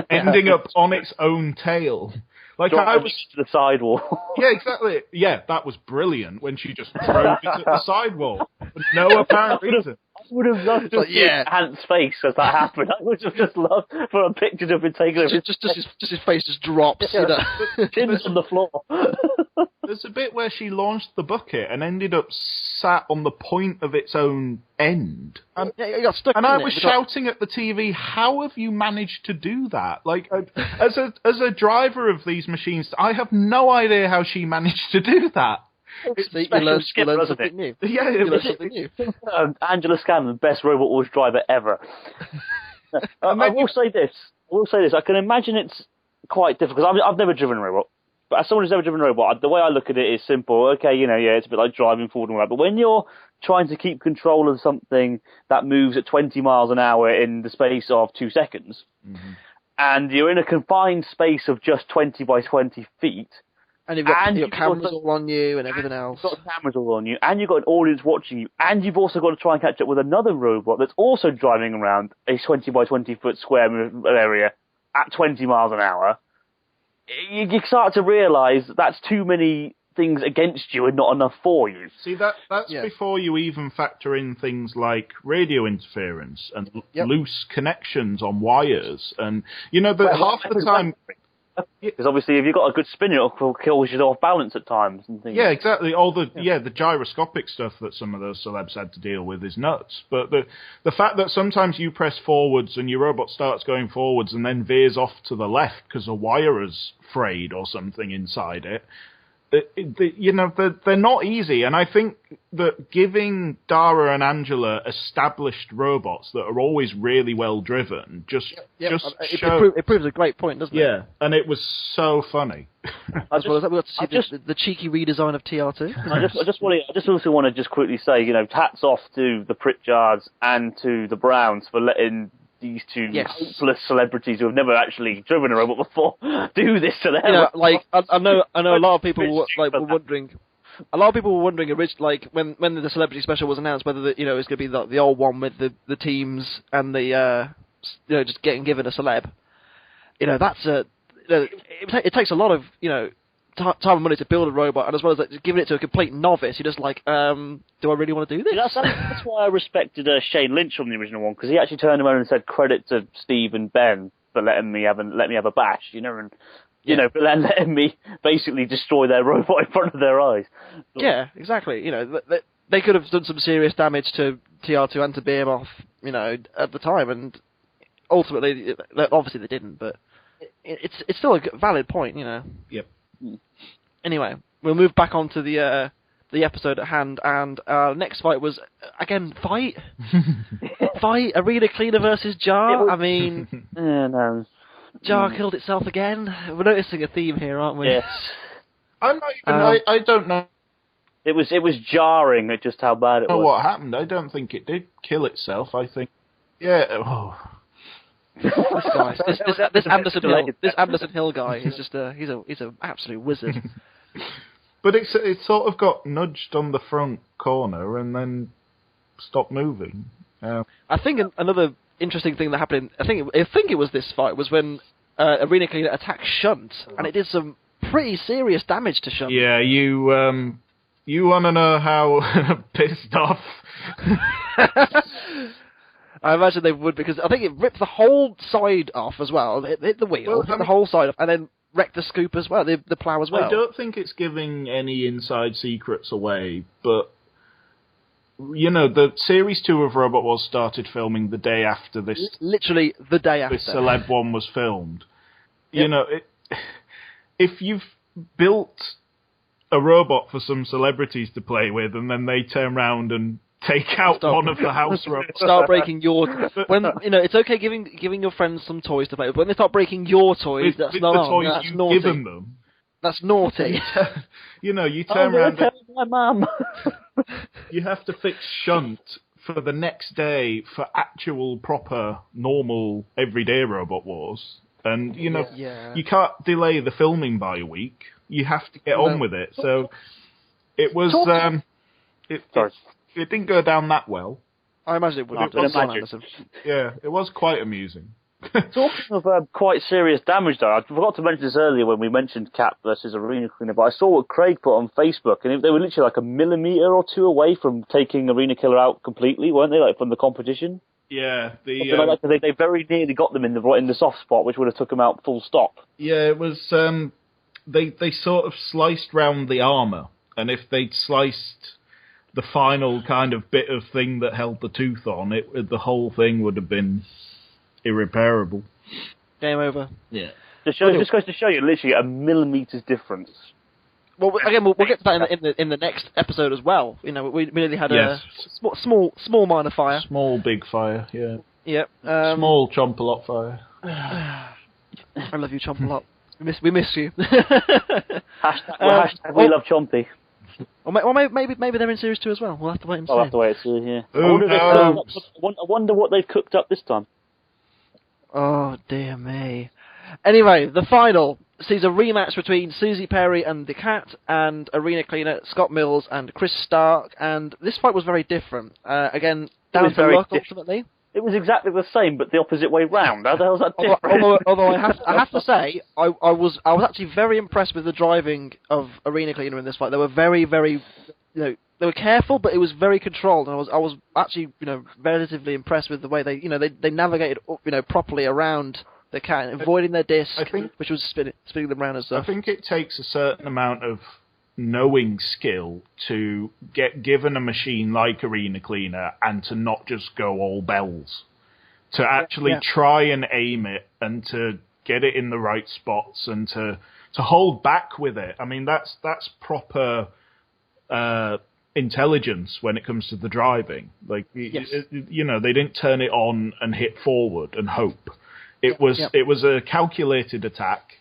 ending up on its own tail. Like I was to the sidewall. Yeah, exactly. Yeah, that was brilliant when she just drove it at the sidewall for no apparent reason. I would have loved to see Ant's face as that happened. I would have just loved for a picture to have been taken of just his face just drops. Chin's on the floor. There's a bit where she launched the bucket and ended up sat on the point of its own end. And, you got stuck. And I was shouting at the TV, "How have you managed to do that?" Like, as a driver of these machines, I have no idea how she managed to do that. You learn something new. Yeah, you learn something new. Angela Scanlon, best Robot Wars driver ever. I will say this. I can imagine it's quite difficult. I've never driven a robot. But as someone who's never driven a robot, the way I look at it is simple. Okay, it's a bit like driving forward and all that. But when you're trying to keep control of something that moves at 20 miles an hour in the space of 2 seconds, and you're in a confined space of just 20 by 20 feet, and you've got cameras all on you and everything else. You've got cameras all on you, and you've got an audience watching you, and you've also got to try and catch up with another robot that's also driving around a 20 by 20 foot square area at 20 miles an hour. You start to realise that's too many things against you and not enough for you. See, that's before you even factor in things like radio interference and loose connections on wires. And, half the time... Because obviously if you've got a good spin, it'll kill you off balance at times and things. Yeah, exactly. All the gyroscopic stuff that some of those celebs had to deal with is nuts. But the fact that sometimes you press forwards and your robot starts going forwards and then veers off to the left because a wire is frayed or something inside it, they're not easy. And I think that giving Dara and Angela established robots that are always really well driven it proves a great point, doesn't it? Yeah, and it was so funny. As well as that, we got to see the cheeky redesign of TR2. I just also want to quickly say, hats off to the Pritchards and to the Browns for letting these two hopeless celebrities who have never actually driven a robot before do this to them. I know a lot of people were wondering. A lot of people were wondering, when the celebrity special was announced, whether it's going to be the old one with the teams and the just getting given a celeb. That's it takes a lot of time and money to build a robot, and as well as giving it to a complete novice, you're just like, do I really want to do this? That's why I respected Shane Lynch from the original one, because he actually turned around and said credit to Steve and Ben for letting me have a bash, you know, and you know, but letting me basically destroy their robot in front of their eyes. Yeah, exactly. You know, they could have done some serious damage to TR2 and to Behemoth, you know, at the time, and ultimately, obviously they didn't, but it's still a valid point, you know. Yep. Anyway, we'll move back onto the episode at hand, and next fight was, again, fight? Arena Cleaner versus Jar? I mean... no. Jar killed itself again? We're noticing a theme here, aren't we? Yes. I'm not even... I don't know. It was jarring at just how bad it was. What happened. I don't think it did kill itself. I think... Yeah, oh... This guy, this Anderson Hill guy, he's an absolute wizard. But it sort of got nudged on the front corner and then stopped moving. I think another interesting thing that happened, I think it was this fight, was when Arena Cleaner attacked Shunt, and it did some pretty serious damage to Shunt. Yeah, you want to know how pissed off? I imagine they would, because I think it ripped the whole side off as well. It hit the wheel, hit the whole side off, and then wrecked the scoop as well, the plough as well. I don't think it's giving any inside secrets away, but, you know, the Series 2 of Robot Wars started filming the day after this... Literally the day after. This celeb one was filmed. Yep. You know, if you've built a robot for some celebrities to play with, and then they turn around and take out one of the house robots. Start breaking your... When, you know, it's okay giving your friends some toys to play with, but when they start breaking your toys, that's with not the toys that's you've naughty. given them. That's naughty. You know, you turn around and... my mum. You have to fix Shunt for the next day for actual, proper, normal, everyday Robot Wars. And, you know, you can't delay the filming by a week. You have to get on with it. So, it was... It didn't go down that well. I imagine it would have done. Yeah, it was quite amusing. Talking of quite serious damage, though, I forgot to mention this earlier when we mentioned Cap versus Arena Cleaner, but I saw what Craig put on Facebook, and they were literally like a millimetre or two away from taking Arena Killer out completely, weren't they, like from the competition? Yeah, they very nearly got them in the soft spot, which would have took them out full stop. Yeah, it was. They sort of sliced round the armour, and if they'd sliced the final kind of bit of thing that held the tooth on, the whole thing would have been irreparable. Game over. Yeah. Just goes to show you, literally a millimetre's difference. Well, again, we'll get to that in the next episode as well. You know, we nearly had a small minor fire. Small big fire, yeah. Yep. Small Chomp-a-lot fire. I love you, Chomp-a-lot. We miss you. Hashtag we love Chompy. Or maybe they're in Series 2 as well. We'll have to wait and see. I'll have to wait and see, yeah. I wonder what they've cooked up this time. Oh, dear me. Anyway, the final sees a rematch between Susie Perry and the Cat, and Arena Cleaner, Scott Mills and Chris Stark, and this fight was very different. Again, down to luck, ultimately. It was exactly the same, but the opposite way round. How the hell is that different? Although I have to say, I was actually very impressed with the driving of Arena Cleaner in this fight. They were very, very, you know, they were careful, but it was very controlled. And I was actually, you know, relatively impressed with the way they navigated, you know, properly around the Cat, avoiding their disc, which was spinning them around and stuff. I think it takes a certain amount of knowing skill to get given a machine like Arena Cleaner and to not just go all bells. To actually try and aim it and to get it in the right spots and to hold back with it. I mean, that's proper intelligence when it comes to the driving. Like, you know, they didn't turn it on and hit forward and hope. It was a calculated attack,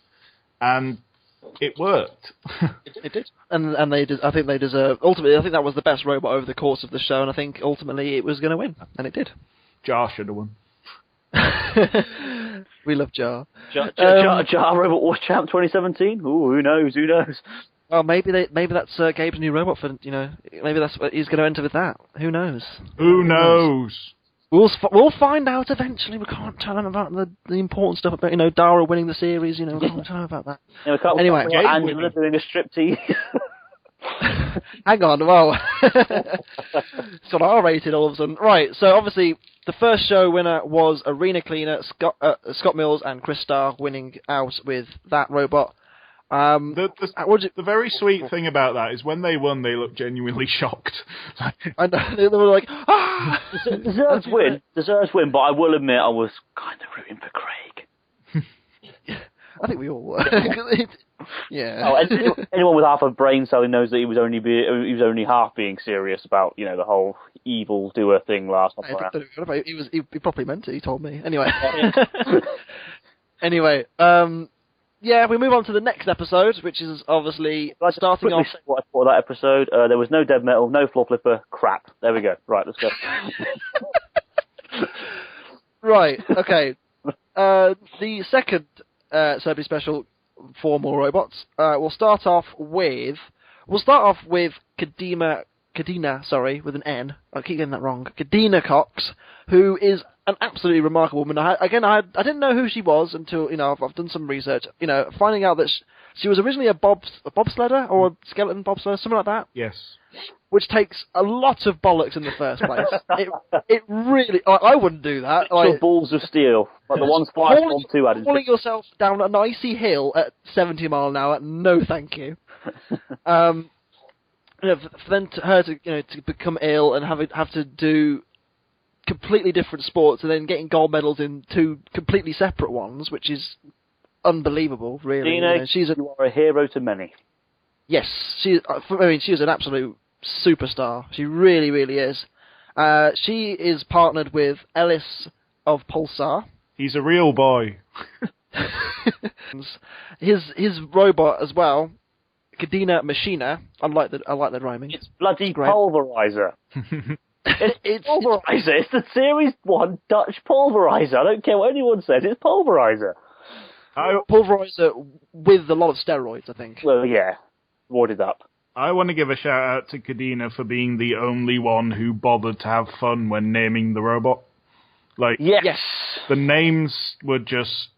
and it worked. It did, and they did. I think they deserve. Ultimately, I think that was the best robot over the course of the show, and I think ultimately it was going to win, and it did. Jar should have won. We love Jar. Jar Robot Wars Champ 2017. Ooh, who knows? Who knows? Well, maybe that's Gabe's new robot for, you know. Maybe that's what he's going to enter with that. Who knows? Who knows? We'll find out eventually. We can't tell them about the important stuff about, you know, Dara winning the series. You know, we can't tell them about that. Yeah, we can't anyway, Angela doing a striptease. Hang on, well, it's got R-rated all of a sudden. Right, so obviously the first show winner was Arena Cleaner, Scott Mills and Chris Starr winning out with that robot. The very sweet thing about that is when they won, they looked genuinely shocked. And they were like, ah! Deserves win, but I will admit I was kind of rooting for Craig. I think we all were. Yeah. Oh, anyone with half a brain cell knows that he was only half being serious about the whole evil doer thing last night. He properly meant it. He told me. Anyway. Anyway. Yeah, we move on to the next episode, which is obviously starting off. Say what I thought of that episode. There was no dead metal, no floor flipper. Crap. There we go. Right, let's go. Right. Okay. The second Survey special, 4 more robots. We'll start off with Kadina, with an N. I keep getting that wrong. Kadina Cox, who is an absolutely remarkable woman. I didn't know who she was until I've done some research. Finding out that she was originally a bobsledder or a skeleton bobsledder, something like that. Yes. Which takes a lot of bollocks in the first place. It really, I wouldn't do that. Like, balls of steel, like the ones Flight Form 2 had. Hauling yourself down an icy hill at 70 mile an hour, no thank you. For her to become ill and have to do completely different sports and then getting gold medals in 2 completely separate ones, which is unbelievable, really. You are a hero to many. Yes, she is an absolute superstar. She really, really is. She is partnered with Ellis of Pulsar. He's a real boy. his robot as well, Kadina Machina. I like the rhyming. It's bloody Pulverizer. It's Pulverizer. It's the Series 1 Dutch Pulverizer. I don't care what anyone says. It's Pulverizer. Pulverizer with a lot of steroids, I think. Well, yeah. Warded up. I want to give a shout out to Kadina for being the only one who bothered to have fun when naming the robot. Like, yes. The names were just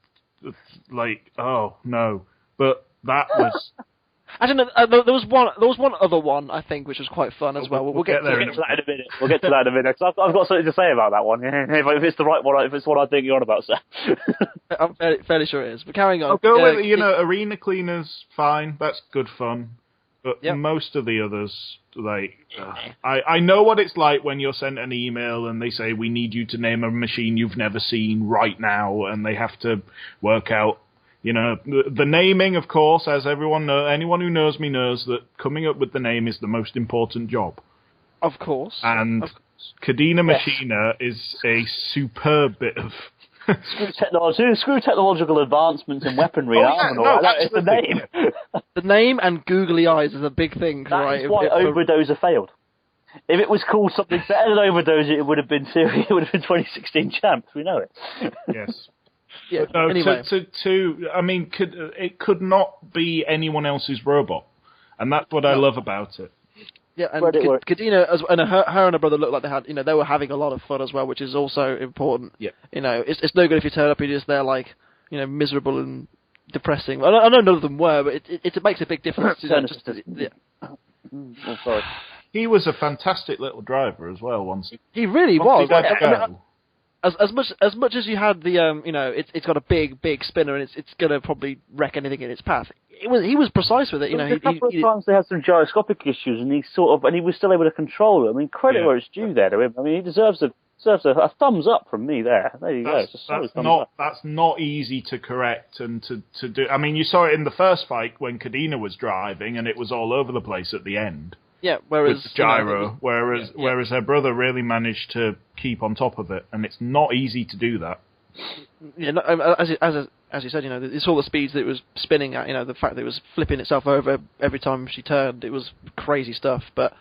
like, oh no. But that was. I don't know. There was one other one I think which was quite fun as well. We'll get to that in a minute. We'll get to that in a minute. Cause I've got something to say about that one. If it's the right one, if it's what I think you're on about, sir. I'm fairly sure it is. But carrying on. I'll go with Arena Cleaners. Fine, that's good fun. But most of the others, I know what it's like when you're sent an email and they say, we need you to name a machine you've never seen right now, and they have to work out, the naming, of course, as everyone knows, anyone who knows me knows that coming up with the name is the most important job. Of course. And Kadina Machina is a superb bit of... Screw technological advancements in weaponry and armor. It's the name. The name and googly eyes is a big thing, right? That's why Overdoser failed. If it was called something better than Overdoser, it would have been 2016 champs. We know it. Yes. Yeah. No, anyway, it could not be anyone else's robot, and that's what I love about it. Yeah, and Kadina and her and her brother looked like they had, they were having a lot of fun as well, which is also important. Yeah. It's no good if you turn up and you're just there like, miserable and depressing. I know none of them were, but it makes a big difference. Oh, sorry. He was a fantastic little driver as well. He really was. As much as you had the it's got a big spinner and it's gonna probably wreck anything in its path. He was precise with it. A couple of times they had some gyroscopic issues and he was still able to control it. I mean, credit where it's due there to him. I mean, he deserves a thumbs up from me there. There you go. That's not easy to correct and to do. I mean, you saw it in the first fight when Kadina was driving and it was all over the place at the end. Yeah, whereas with gyro, whereas her brother really managed to keep on top of it, and it's not easy to do that. Yeah, as you said, it's all the speeds that it was spinning at. The fact that it was flipping itself over every time she turned, it was crazy stuff. But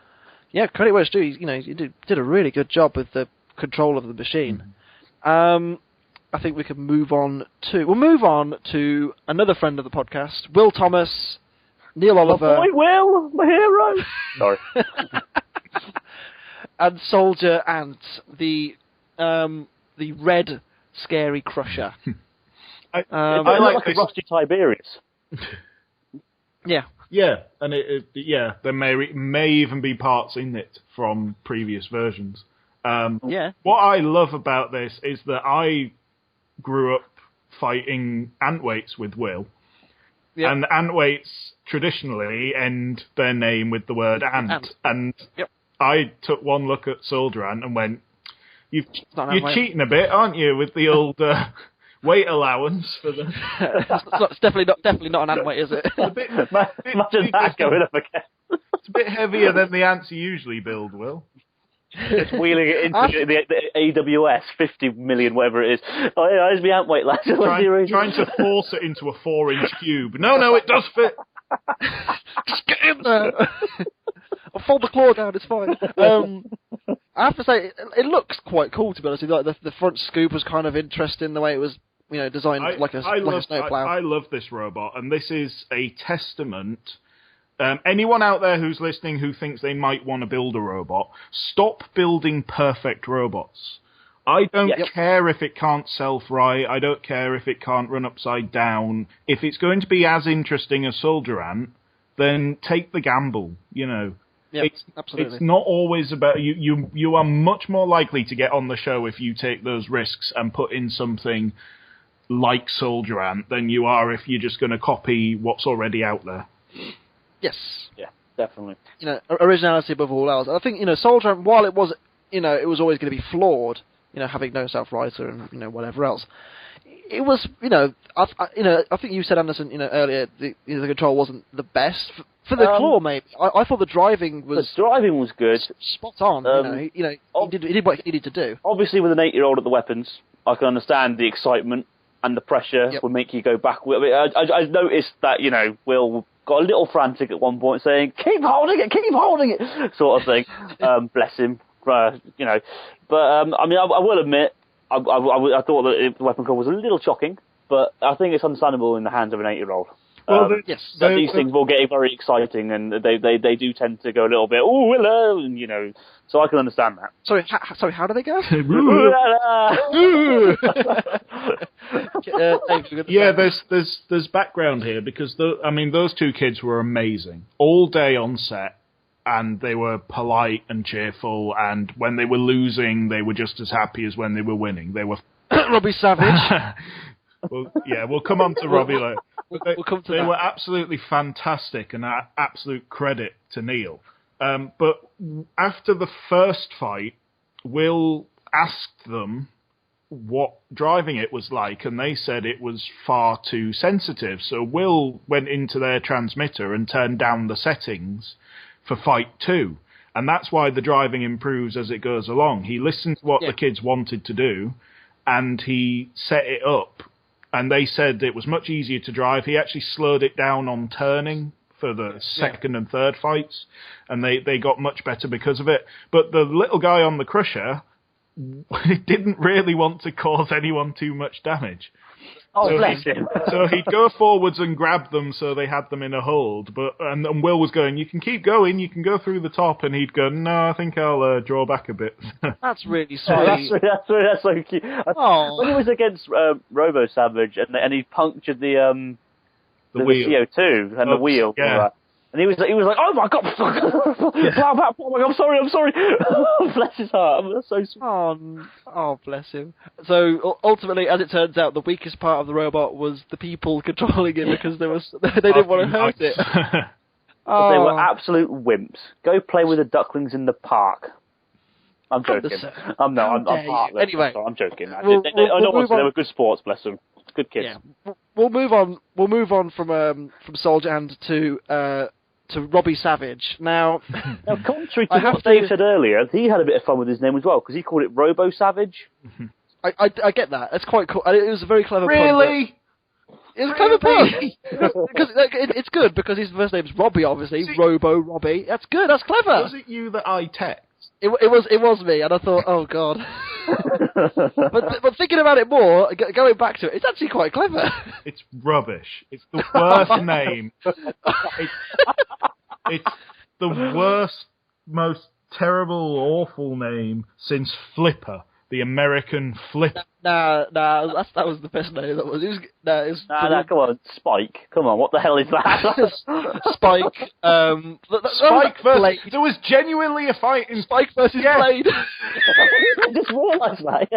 yeah, credit where it's due. You did a really good job with the control of the machine. I think we can move on to another friend of the podcast, Will Thomas. Neil Oliver. My boy Will, my hero. Sorry. And Soldier Ant, the red scary crusher. I like a rusty Tiberius. Yeah. Yeah, and there may even be parts in it from previous versions. What I love about this is that I grew up fighting antweights with Will. Yep. And antweights traditionally end their name with the word ant. And I took one look at Soldier Ant and went, you're cheating a bit, aren't you, with the old weight allowance for the... it's definitely not an ant weight, is it? Imagine that going up again. It's a bit heavier than the ants you usually build, Will. Just wheeling it into the AWS 50 million, whatever it is. Oh yeah, here's my ant weight, lads. Trying to force it into a 4-inch cube. No, it does fit. Just get in there. I'll fold the claw down, it's fine. I have to say, it looks quite cool, to be honest. Like the front scoop was kind of interesting, the way it was, designed like a snowplow. I love this robot, and this is a testament. Anyone out there who's listening who thinks they might want to build a robot, stop building perfect robots. I don't care if it can't self-right. I don't care if it can't run upside down. If it's going to be as interesting as Soldier Ant, then take the gamble, Yeah, absolutely. It's not always about... You are much more likely to get on the show if you take those risks and put in something like Soldier Ant than you are if you're just going to copy what's already out there. Yes. Yeah, definitely. Originality above all else. I think, Soldier Ant, while it was, it was always going to be flawed, having no self-writer and, whatever else, it was, I think you said, Anderson, earlier, the control wasn't the best. For the claw, maybe. I thought the driving was... The driving was good. Spot on, he did what he needed to do. Obviously, with an 8-year-old at the weapons, I can understand the excitement and the pressure would make you go back. I noticed that, Will got a little frantic at one point, saying, keep holding it, sort of thing. Bless him, But, I will admit, I thought that the weapon control was a little shocking, but I think it's understandable in the hands of an 8-year-old. Yes. These things will get very exciting, and they do tend to go a little bit, oh, hello, and, so I can understand that. Sorry, how do they go? There's background here, because, those two kids were amazing. All day on set, and they were polite and cheerful, and when they were losing, they were just as happy as when they were winning. They were... Robbie Savage. We'll come on to Robbie later. We'll come to they that. were absolutely fantastic, and absolute credit to Neil. But after the first fight, Will asked them what driving it was like, and they said it was far too sensitive. So Will went into their transmitter and turned down the settings for Fight 2. And that's why the driving improves as it goes along. He listened to what the kids wanted to do, and he set it up. And they said it was much easier to drive. He actually slowed it down on turning for the second and third fights, and they got much better because of it. But the little guy on the crusher didn't really want to cause anyone too much damage. Oh, bless him. So he'd go forwards and grab them so they had them in a hold. And Will was going, you can keep going, you can go through the top. And he'd go, no, I think I'll draw back a bit. That's really sweet. That's so cute. When he was against Robo Savage and he punctured the wheel. CO2 and the wheel. Yeah. And he was like, oh my god, I'm sorry. Bless his heart. That's so sweet. Oh, bless him. So ultimately, as it turns out, the weakest part of the robot was the people controlling it because they didn't want to hurt it. They were absolute wimps. Go play with the ducklings in the park. I'm joking. I'm heartless. Anyway, I'm joking. They were good sports, bless them. Good kids. Yeah. We'll move on from Soldier Ant to Robbie Savage. Now contrary to what Dave said earlier, he had a bit of fun with his name as well, because he called it Robo Savage. I get that. It's quite cool. It was a very clever really? pun. It was a clever pun. Because it's good, because his first name's Robbie, obviously. Robo Robbie. That's good. That's clever. Was it you that I text? It was me, and I thought, oh god. but thinking about it more, going back to it, it's actually quite clever. It's rubbish. It's the worst name. It's the worst, most terrible, awful name since Flipper. the American Flip. Nah, that was the best name. That was. Nah, come on, Spike. Come on, what the hell is that? Spike. Spike versus. There was genuinely a fight in Spike versus Blade. I just realised that.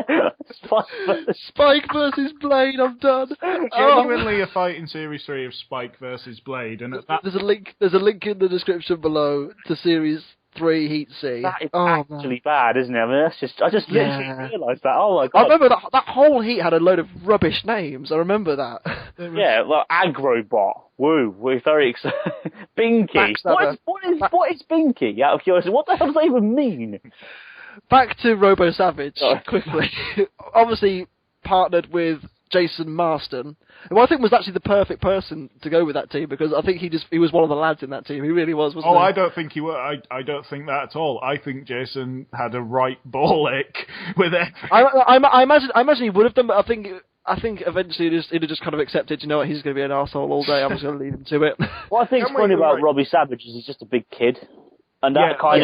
Spike versus Blade. I'm done. Genuinely a fight in Series 3 of Spike versus Blade, and there's a link. There's a link in the description below to Series 3 Heat C. That is actually bad, isn't it? I mean, I just literally realised that. Oh my god! I remember that whole heat had a load of rubbish names. I remember that. Yeah, well, Agrobot. Woo, we're very excited. Binky. What is Binky? Out of curiosity, what the hell does that even mean? Back to Robo Savage quickly. Obviously partnered with Jason Marston, who I think was actually the perfect person to go with that team, because I think he was one of the lads in that team. He really was, wasn't he? I don't think he was. I don't think that at all. I think Jason had a right ball ache with it. I imagine he would have done, but I think eventually he'd have just kind of accepted, you know what, he's going to be an arsehole all day, I'm just going to leave him to it. What I think's funny about Robbie Savage is he's just a big kid. And that kind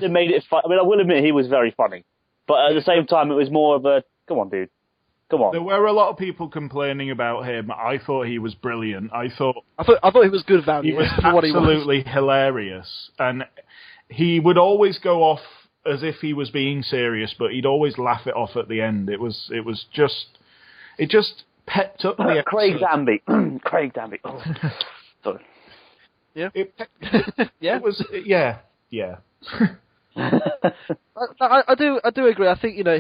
of made it fun. I mean, I will admit he was very funny. But at the same time, it was more of a, come on, dude. Come on. There were a lot of people complaining about him. I thought he was brilliant. I thought he was good value. He was absolutely hilarious. And he would always go off as if he was being serious, but he'd always laugh it off at the end. It just pepped up the episode. Craig Danby. Craig Danby. Oh. Sorry. Yeah. It was. Yeah. I do agree. I think, you know,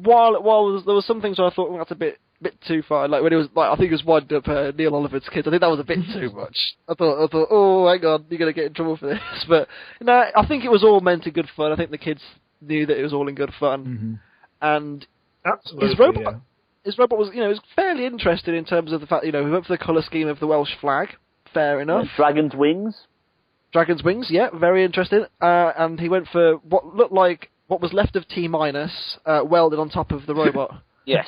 while there was some things where I thought that's a bit too far. Like when it was I think it was winding up Neil Oliver's kids. I think that was a bit too much. I thought, oh, hang on, you're gonna get in trouble for this. But no, I think it was all meant in good fun. I think the kids knew that it was all in good fun, and absolutely, his robot was, you know, was fairly interesting in terms of the fact, you know, he went for the colour scheme of the Welsh flag. Fair enough. Dragon's wings. Dragon's wings, yeah, very interesting. And he went for what looked like what was left of T- welded on top of the robot. Yes.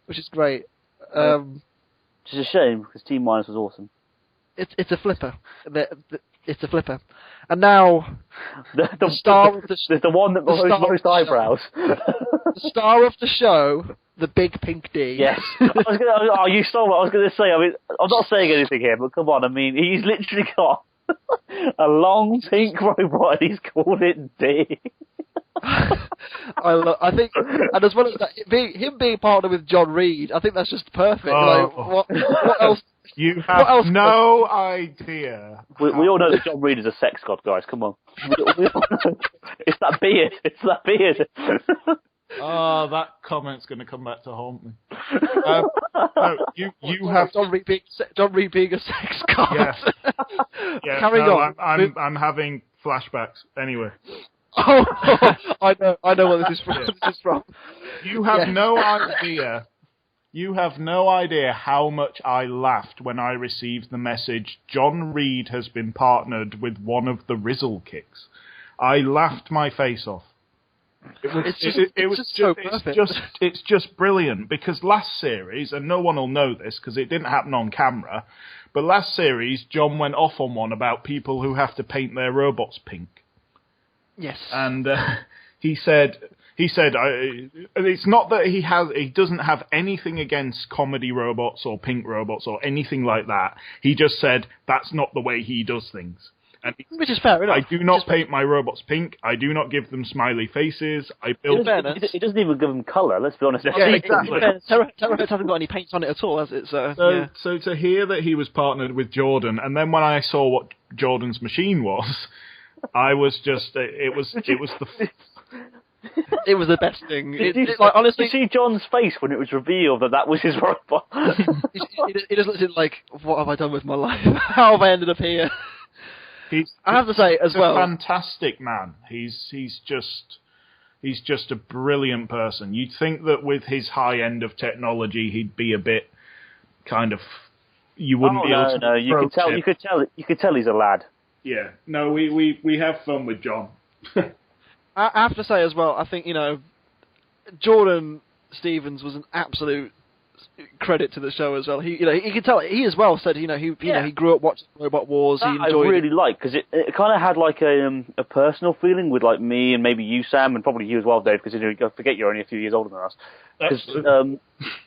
Which is great. Which is a shame, because T- was awesome. It's a flipper. It's a flipper. And now, the star of the one that blows most eyebrows. The star of the show, the big pink D. Yes. You saw what I was going to say. I mean, I'm not saying anything here, but come on. I mean, he's literally got a long pink robot and he's called it D. I think, and as well as that, him being partnered with John Reed, I think that's just perfect. Like, what else? You have no idea. We all know that John Reed is a sex god, guys. Come on. We all know. It's that beard. It's that beard. Oh, that comment's going to come back to haunt me. No, you have John Reed being a sex god. Yeah. Carry on. I'm having flashbacks. Anyway. Oh, I know what this is from. You have no idea. You have no idea how much I laughed when I received the message, John Reed has been partnered with one of the Rizzle Kicks. I laughed my face off. It's just brilliant, because last series, and no one will know this because it didn't happen on camera, but last series John went off on one about people who have to paint their robots pink. Yes. And he said it's not that he doesn't have anything against comedy robots or pink robots or anything like that. He just said that's not the way he does things. And which is fair enough. I do not paint my robots pink. I do not give them smiley faces. I build. It doesn't even give them colour. Let's be honest. Yeah, exactly. Terahertz hasn't got any paint on it at all, has it? So to hear that he was partnered with Jordan, and then when I saw what Jordan's machine was, I was just it was It was the best thing. Honestly, you see John's face when it was revealed that was his robot. He just looks like, what have I done with my life? How have I ended up here? I have to say as well, a fantastic man. He's just a brilliant person. You'd think that with his high end of technology, he'd be a bit kind of. You wouldn't be able to. No, you could tell he's a lad. Yeah. No, we have fun with John. I have to say as well, I think, you know, Jordan Stevens was an absolute credit to the show as well. He can tell he as well said he grew up watching Robot Wars. That he enjoyed I really liked because it kind of had like a personal feeling with like me and maybe you, Sam, and probably you as well, Dave, because I forget you're only a few years older than us. Because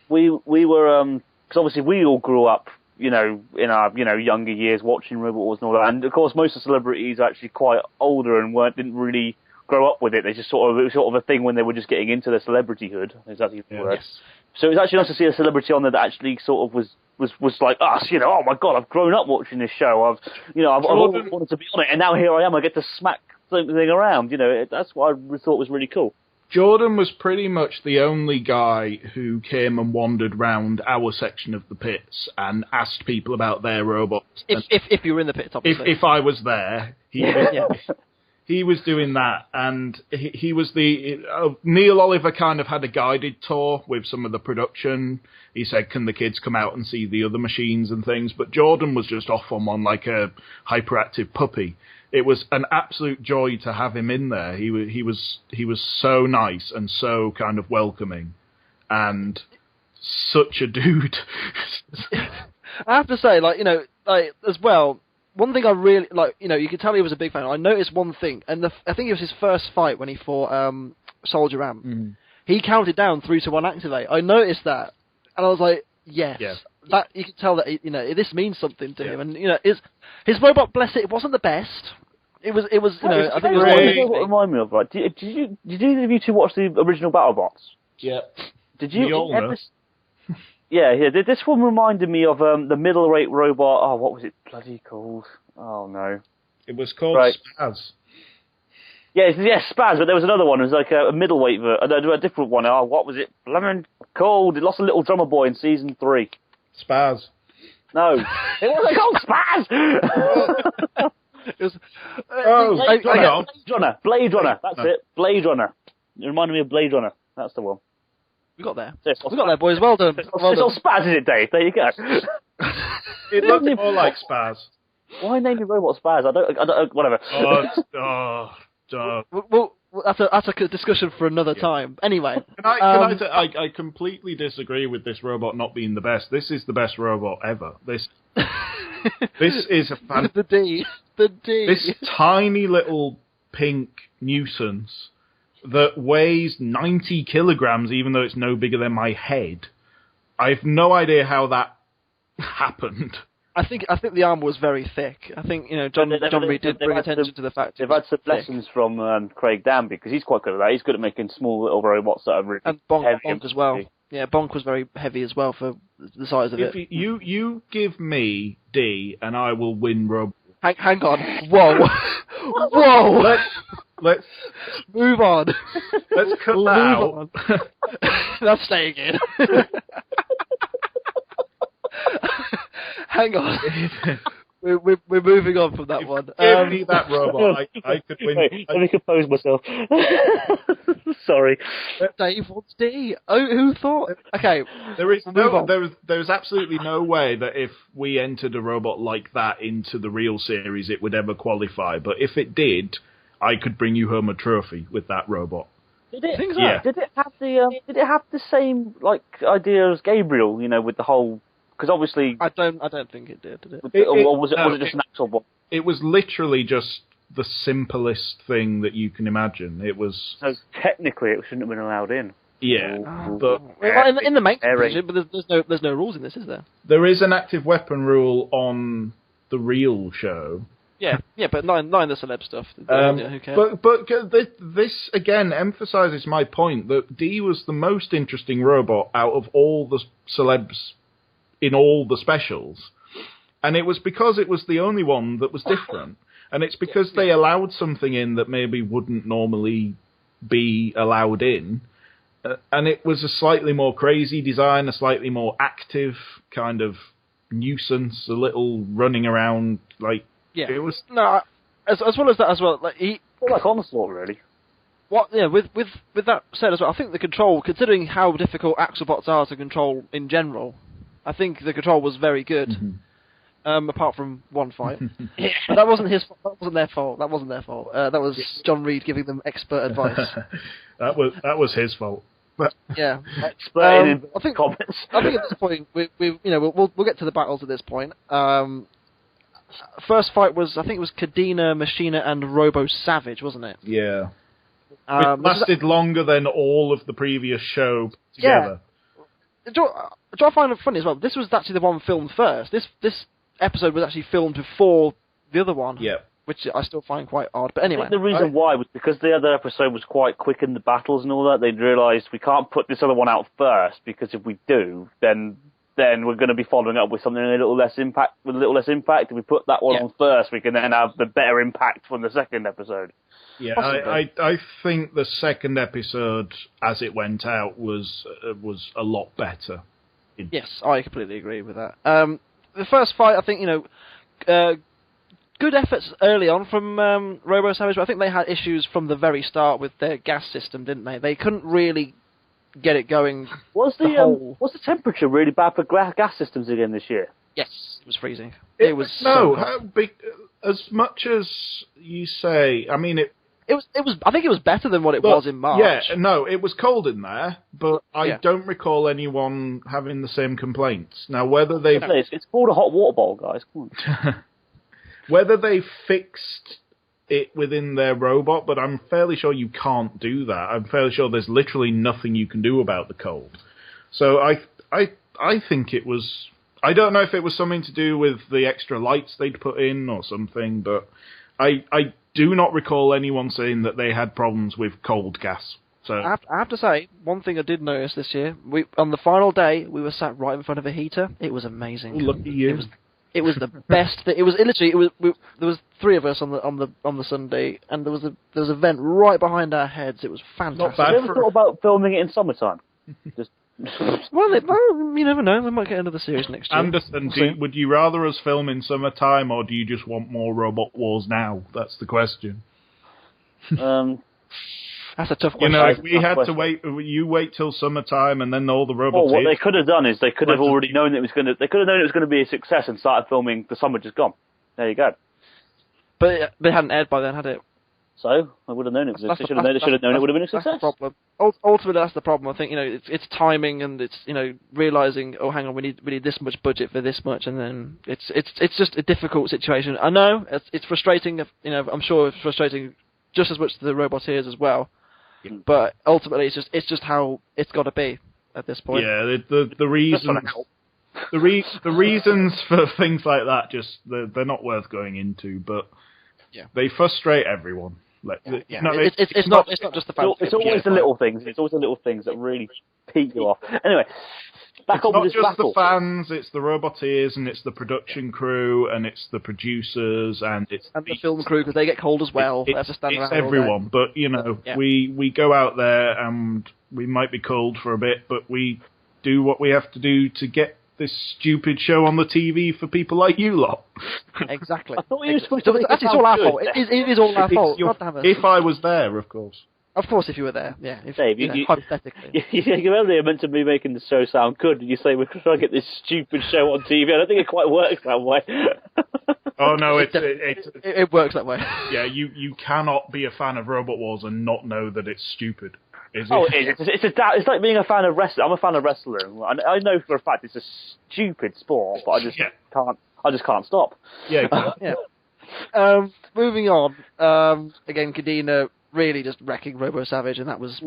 we were because obviously we all grew up, in our younger years watching Robot Wars and all that, and of course most of the celebrities are actually quite older and didn't really grow up with it. They just it was sort of a thing when they were just getting into their celebrityhood. Is that the word? Yes. So it was actually nice to see a celebrity on there that actually sort of was like us, oh my god, I've grown up watching this show. I've always wanted to be on it, and now here I am. I get to smack something around. That's what I thought was really cool. Jordan was pretty much the only guy who came and wandered round our section of the pits and asked people about their robots. If you were in the pits, obviously. If I was there, he was doing that, and he was Neil Oliver kind of had a guided tour with some of the production. He said, can the kids come out and see the other machines and things? But Jordan was just off on one like a hyperactive puppy. It was an absolute joy to have him in there. He was so nice and so kind of welcoming, and such a dude. I have to say, as well, one thing I really you could tell he was a big fan. I noticed one thing, and I think it was his first fight when he fought Soldier Am. Mm-hmm. He counted down 3 to 1 activate. I noticed that, and I was like, yes. That you could tell that this means something to him, and his robot, bless it wasn't the best. It was I think it was what remind me of, right? Did either of you two watch the original BattleBots? Yeah. Did you ever? Yeah. This one reminded me of the middleweight robot. Oh, what was it bloody called? Oh no. It was called Spaz. Yeah, Spaz, but there was another one. It was like a middleweight, a different one. Oh, what was it? Blimmin' called? It lost a little drummer boy in season 3. Spaz. No, it wasn't called Spaz. It was Blade Runner. That's it. Blade Runner. It reminded me of Blade Runner. That's the one. We got there. We got there, boys. Well done. It's all Spaz, is it, Dave? There you go. It looked more like Spaz. Why name your robot Spaz? I don't. Whatever. Well, that's a discussion for another time. Anyway, I completely disagree with this robot not being the best. This is the best robot ever. This is a the D. This tiny little pink nuisance that weighs 90 kilograms, even though it's no bigger than my head. I have no idea how that happened. I think the arm was very thick. I think John Reed did bring attention to the fact they've had some lessons from Craig Danby, because he's quite good at that. He's good at making small little robots that are really and Bonk as well. Yeah, Bonk was very heavy as well for the size of it. You give me D, and I will win Robo. Hang on. Whoa. Let's move on. Let's cut that out. That's staying in. Hang on. We're moving on from that one. Give me that robot. I could win. Wait, let me compose myself. Sorry. Dave wants D. Oh, who thought? Okay. There's absolutely no way that if we entered a robot like that into the real series, it would ever qualify. But if it did, I could bring you home a trophy with that robot. Did it? Yeah. Did it have the same idea as Gabriel? With the whole. Because obviously, I don't think it did it? Or was it just an actual one? It was literally just the simplest thing that you can imagine. It was. So technically, it shouldn't have been allowed in. Yeah, but in the main version, but there's no rules in this, is there? There is an active weapon rule on the real show. Yeah, but not in the celeb stuff. Who cares? But this again emphasises my point that D was the most interesting robot out of all the celebs in all the specials, and it was because it was the only one that was different, and it's because they allowed something in that maybe wouldn't normally be allowed in, and it was a slightly more crazy design, a slightly more active kind of nuisance, a little running around it was as well as that as well. Like Onslaught, really. With that said as well, I think the control, considering how difficult Axelbots are to control in general, I think the control was very good. Mm-hmm. Apart from one fight, but that wasn't his. That wasn't their fault. That was John Reed giving them expert advice. that was his fault. But Yeah. Explain I think comments. I think at this point we'll get to the battles at this point. First fight was, I think it was Cadena, Machina, and Robo Savage, wasn't it? yeah, it Which is- lasted longer than all of the previous show together. do I find it funny as well? This was actually the one filmed first. This episode was actually filmed before the other one. Yeah. Which I still find quite odd. But anyway, I think the reason why was because the other episode was quite quick in the battles and all that. They'd realised we can't put this other one out first, because if we do, then we're going to be following up with something a little less impact. If we put that one on first, we can then have the better impact from the second episode. Yeah, I think the second episode, as it went out, was a lot better. Yes, I completely agree with that. The first fight, I think, good efforts early on from Robo Savage, but I think they had issues from the very start with their gas system, didn't they? They couldn't really get it going. Was the temperature really bad for gas systems again this year? Yes, it was freezing. It was as much as you say. I mean, it was. I think it was better than what it was in March. Yeah, no, it was cold in there, but I don't recall anyone having the same complaints. Now, whether they've it's called a hot water bowl, guys. Come on. Whether they fixed it within their robot, but I'm fairly sure you can't do that. I'm fairly sure there's literally nothing you can do about the cold. So I think it was. I don't know if it was something to do with the extra lights they'd put in or something, but I do not recall anyone saying that they had problems with cold gas. So I have to say, one thing I did notice this year, on the final day, we were sat right in front of a heater. It was amazing. Look at you. It was the best. It was literally. There was three of us on the Sunday, and there was a vent right behind our heads. It was fantastic. Not bad. Have you ever thought about filming it in summertime? Well, you never know. We might get another series next year. Anderson, would you rather us film in summertime, or do you just want more Robot Wars now? That's the question. That's a tough question. If we had to wait, you wait till summertime, and then all the robots. Well, what they could have done is they could have already known it was going to. They could have known it was going to be a success and started filming. The summer just gone. There you go. But they hadn't aired by then, had it? So I would have known it. They should have known it would have been a success. That's the problem. Ultimately, that's the problem. I think it's timing, and it's realizing. Oh, hang on, we need this much budget for this much, and then it's just a difficult situation. I know it's frustrating. I'm sure it's frustrating just as much to the Roboteers as well. But ultimately, it's just how it's got to be at this point. Yeah, the reasons for things like that they're not worth going into, but they frustrate everyone. It's not just the fact. It's always the little things. It's always the little things that really peak you off. Anyway, back on with this battle. It's not just the fans, it's the Roboteers, and it's the production crew, and it's the producers, and it's the film crew, because they get cold as well. It's everyone, but we go out there and we might be cold for a bit, but we do what we have to do to get this stupid show on the TV for people like you lot. Exactly. I thought you were supposed to it's all our fault. It is all our fault. If I was there, of course. Of course, if you were there, yeah. Dave, hypothetically. You earlier meant to be making the show sound good, and you say we're trying to get this stupid show on TV. I don't think it quite works that way. Oh no, it works that way. Yeah, you cannot be a fan of Robot Wars and not know that it's stupid. Is it? Oh, it is. It's like being a fan of wrestling. I'm a fan of wrestling. I know for a fact it's a stupid sport, but I just can't. I just can't stop. Yeah. Exactly. Yeah. Moving on. Again, Cadena really just wrecking Robo Savage, and that was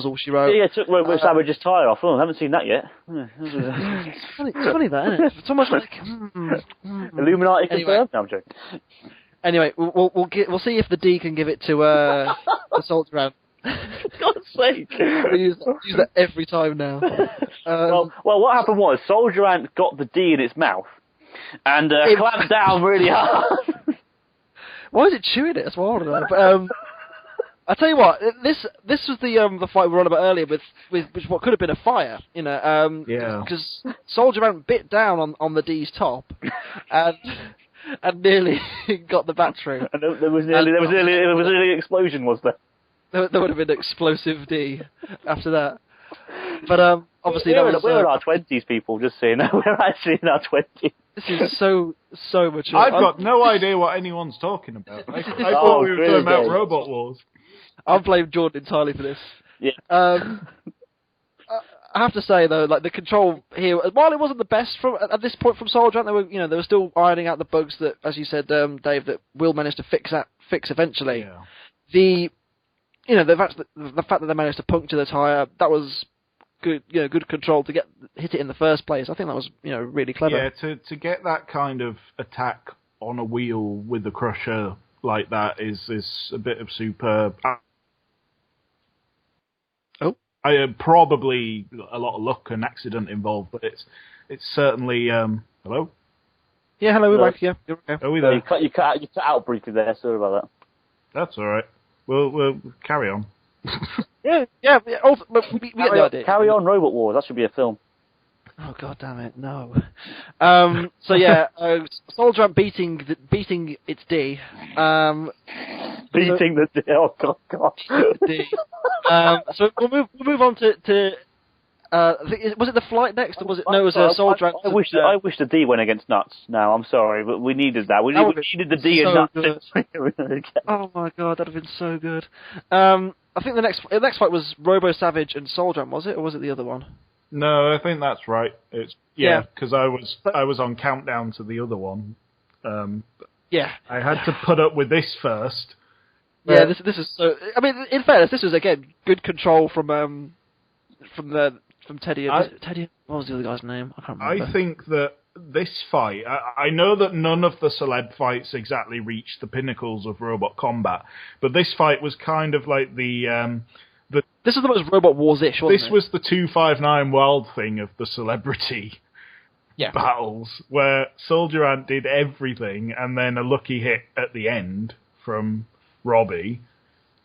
all she wrote. Yeah, took Robo Savage's tyre off. Oh, I haven't seen that yet. It's funny that, isn't it? It's almost like Illuminati confirmed. No, I'm joking. Anyway, we'll see if the D can give it to the Soldier Ant. For God's sake! We use that every time now. Well, what happened was Soldier Ant got the D in its mouth and clamped down really hard. Why is it chewing it? That's what I want to know. But I tell you what, this was the fight we were on about earlier with what could have been a fire, because Soldier Ant bit down on the D's top, and nearly got the bat through. And there was nearly an explosion, was there? There would have been an explosive D after that. But obviously we're in our 20s, people. Just saying, we're actually in our 20s. This is so mature. I've got no idea what anyone's talking about. I thought we were talking about Robot Wars. I'll blame Jordan entirely for this. Yeah. I have to say though, like the control here, while it wasn't the best at this point from Soldier, they were still ironing out the bugs that, as you said, Dave, that Will managed to fix eventually. Yeah. The fact that they managed to puncture the tire, that was good. Good control to hit it in the first place. I think that was really clever. Yeah, to get that kind of attack on a wheel with the crusher like that is a bit of superb. Probably a lot of luck and accident involved, but it's certainly hello. Yeah, hello, we're back. Yeah, you're okay. Are we there? You cut out briefly there. Sorry about that. That's all right. We'll carry on. Yeah. But we get the idea. Carry on, Robot Wars. That should be a film. Oh god damn it, no. So yeah, Soldier Ant beating its D. Beating the D. Oh god. D. So we'll move on to was it the flight next, or was it? No, it was a Soldier Ant. I wish the D went against nuts. No, I'm sorry, but we needed that. We needed the D and nuts. Oh my god, that'd have been so good. I think the next fight was Robo Savage and Soldier Ant, was it, or was it the other one? No, I think that's right. It's because I was on countdown to the other one. Yeah, I had to put up with this first. Yeah, this is so. I mean, in fairness, this was again good control from Teddy. Teddy. What was the other guy's name? I can't remember. I think that this fight. I know that none of the celeb fights exactly reached the pinnacles of robot combat, but this fight was kind of like the. This is the most Robot Wars-ish, wasn't it? This was the 259 Wild thing of the celebrity battles, where Soldier Ant did everything, and then a lucky hit at the end from Robbie.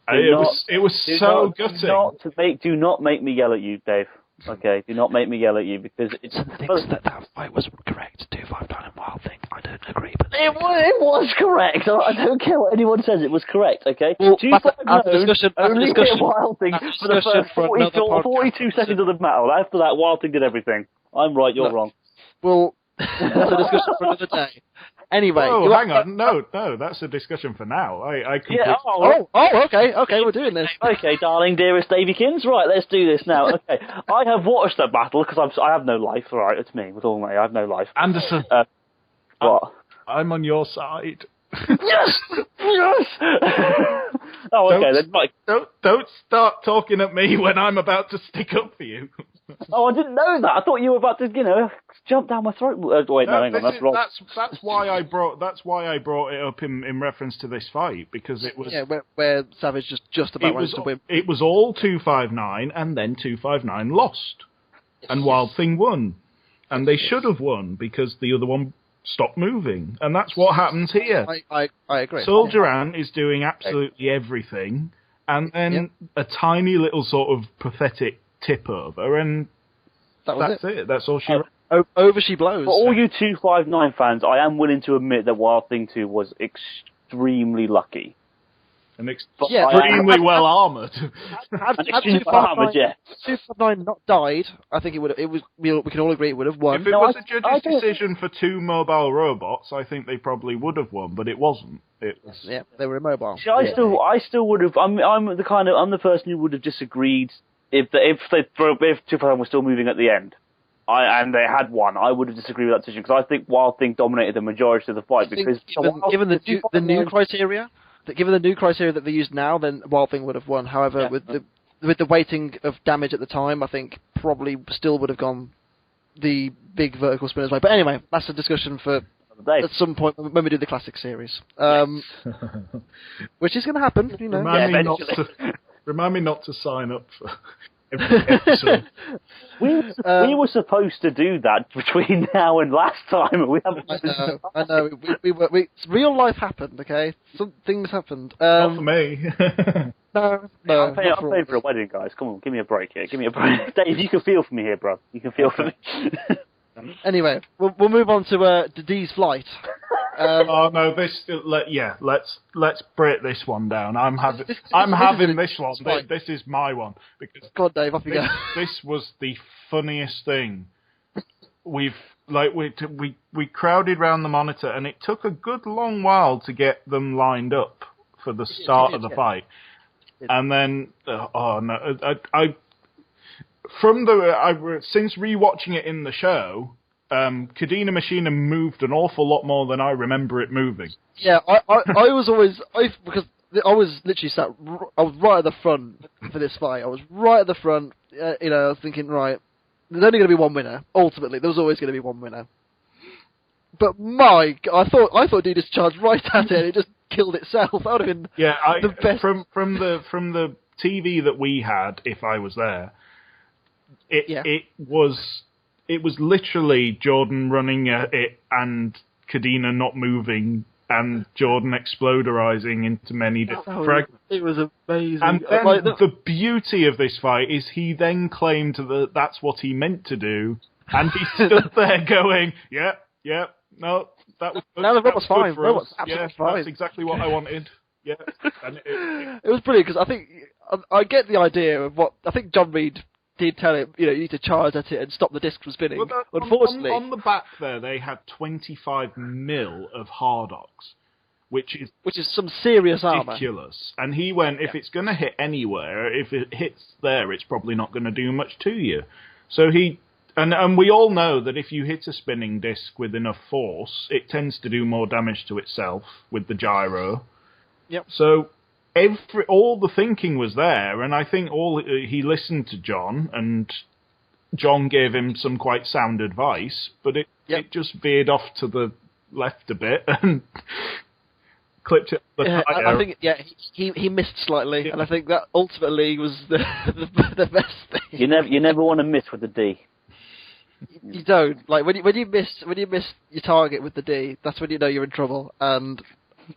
It was so gutting. Do not make me yell at you, Dave. Okay, do not make me yell at you, because it's... Some things that fight was correct. 259 and Wild thing, I don't agree, but... It was correct. I don't care what anyone says, it was correct, okay? Well, that's a discussion. Only hit Wild thing for the first 42 seconds of the battle. After that, Wild thing did everything. I'm right, you're wrong. Well, that's a discussion for another day. Anyway, hang on. No, that's a discussion for now. Okay, we're doing this. Okay, darling, dearest Davykins, right, let's do this now. Okay, I have watched that battle because I have no life. All right, it's me. We're talking about I have no life. Anderson, what? I'm on your side. Yes. Oh, okay. Then, Mike. Don't start talking at me when I'm about to stick up for you. Oh, I didn't know that. I thought you were about to, jump down my throat. Wait, no, hang on, that's wrong. That's why I brought it up in reference to this fight, because it was where Savage just about went to win. It was all 259, and then 259 lost, and Wild Thing won, and they should have won because the other one stopped moving, and that's what happens here. I agree. Soldier Ant is doing absolutely everything, and then a tiny little sort of pathetic tip over, and that's it. That's all she. Over she blows. For all you 259 fans, I am willing to admit that Wild Thing 2 was extremely lucky. And extremely well armoured. Had 259 not died, I think it would. We can all agree it would have won. If it was a judge's decision for two mobile robots, I think they probably would have won, but it wasn't. Yeah, they were immobile. See, I still would have. I'm the person who would have disagreed if 259 was still moving at the end. And they had won, I would have disagreed with that decision, because I think Wild Thing dominated the majority of the fight. Because given the new criteria that they use now, then Wild Thing would have won. However, with the weighting of damage at the time, I think probably still would have gone the big vertical spinner's way. But anyway, that's a discussion for at some point when we do the classic series, which is going to happen. Remind me not to sign up for every episode. We were supposed to do that between now and last time. We haven't. I know. We real life happened. Okay, some things happened. Not for me. No. I'm paying for a wedding, guys. Come on, give me a break here. Give me a break, Dave. You can feel for me here, bro. You can feel for me. Anyway, we'll move on to Dee's flight. Let's break this one down. I'm having this one. This is my one, because God, Dave, off you go. This was the funniest thing. We crowded round the monitor, and it took a good long while to get them lined up for the start of the fight. And then since rewatching it in the show, Cadena Machina moved an awful lot more than I remember it moving. Yeah, I was always because I was literally I was right at the front for this fight. I was right at the front. I was thinking, right, there's only going to be one winner. Ultimately, there was always going to be one winner. But I thought he just charged right at it and it just killed itself. That would have been the best. From the TV that we had, if I was there, it was literally Jordan running at it and Cadena not moving and Jordan exploderizing into many different fragments. It was amazing. And then the beauty of this fight is he then claimed that that's what he meant to do, and he stood there going, yeah, no, that was good. No, the robot's fine. The robot's absolutely fine. That's exactly what I wanted. Yeah. And it was brilliant, because I think I get the idea of what I think John Reed did tell him, you need to charge at it and stop the disc from spinning. Well, unfortunately, on the back there, they had 25 mil of Hardox, which is some serious armor. Ridiculous. And he went, if it's going to hit anywhere, if it hits there, it's probably not going to do much to you. So and we all know that if you hit a spinning disc with enough force, it tends to do more damage to itself with the gyro. Yep. So all the thinking was there, and I think he listened to John, and John gave him some quite sound advice, but it just veered off to the left a bit and clipped it. I think he missed slightly, and I think that ultimately was the best thing. You never want to miss with the D. You don't, like when you miss your target with the D, that's when you know you're in trouble. And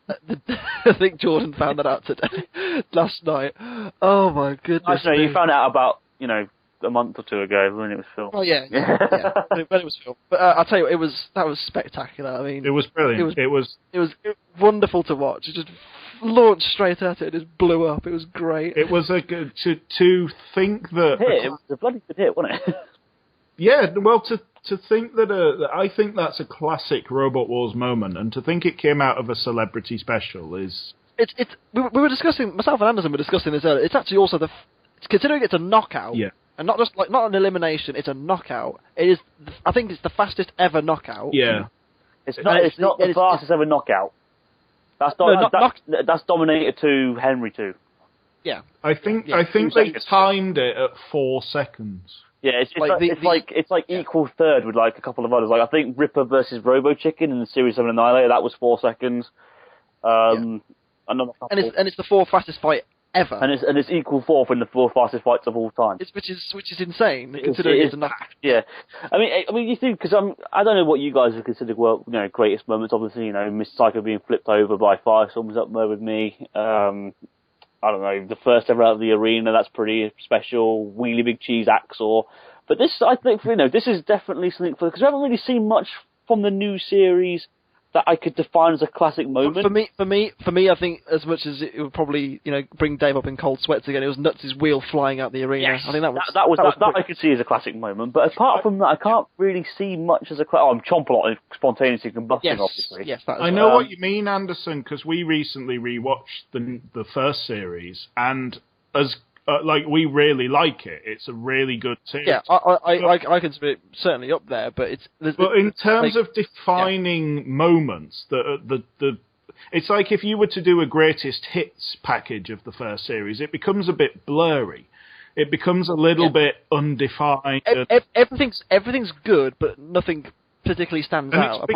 I think Jordan found that out last night. Oh my goodness! Actually, you found out about a month or two ago when it was filmed. Oh yeah. When it was filmed. But I'll tell you, that was spectacular. I mean, it was brilliant. It was wonderful to watch. It just launched straight at it. It just blew up. It was great. It was to think that it was a bloody good hit, wasn't it? Yeah, well, to think that I think that's a classic Robot Wars moment, and to think it came out of a celebrity special is... We were discussing, myself and Anderson were discussing this earlier, it's actually also considering it's a knockout, and not just not an elimination, it's a knockout, I think it's the fastest ever knockout. Yeah. It's not the fastest ever knockout. That's Dominator 2, Henry 2. Yeah. I think they timed it at 4 seconds. Yeah, it's like equal third with like a couple of others. Like I think Ripper versus Robo Chicken in the Series 7 Annihilator, that was 4 seconds. Another couple. And it's the 4th fastest fight ever. And it's equal 4th in the 4 fastest fights of all time. Which is insane, considering it's a knockout. Yeah, I mean, you think, because I don't know what you guys have considered greatest moments. Obviously, Miss Psycho being flipped over by Firestorm's up there with me. I don't know, the first ever out of the arena, that's pretty special. Wheelie Big Cheese Axor. But this, I think, this is definitely something because we haven't really seen much from the new series that I could define as a classic moment. For me, I think as much as it would probably, bring Dave up in cold sweats again, it was Nuts' wheel flying out the arena. Yes, I think that I could see as a classic moment. But apart from that, I can't really see much as a classic. I'm Chomp-a-Lot and spontaneous combustion, obviously. Yes, that is I know what you mean, Anderson, because we recently rewatched the first series, and as we really like it. It's a really good series. Yeah, I consider it certainly up there, but But in terms of defining moments, it's like if you were to do a greatest hits package of the first series, it becomes a bit blurry. It becomes a little bit undefined. Everything's good, but nothing particularly stands out.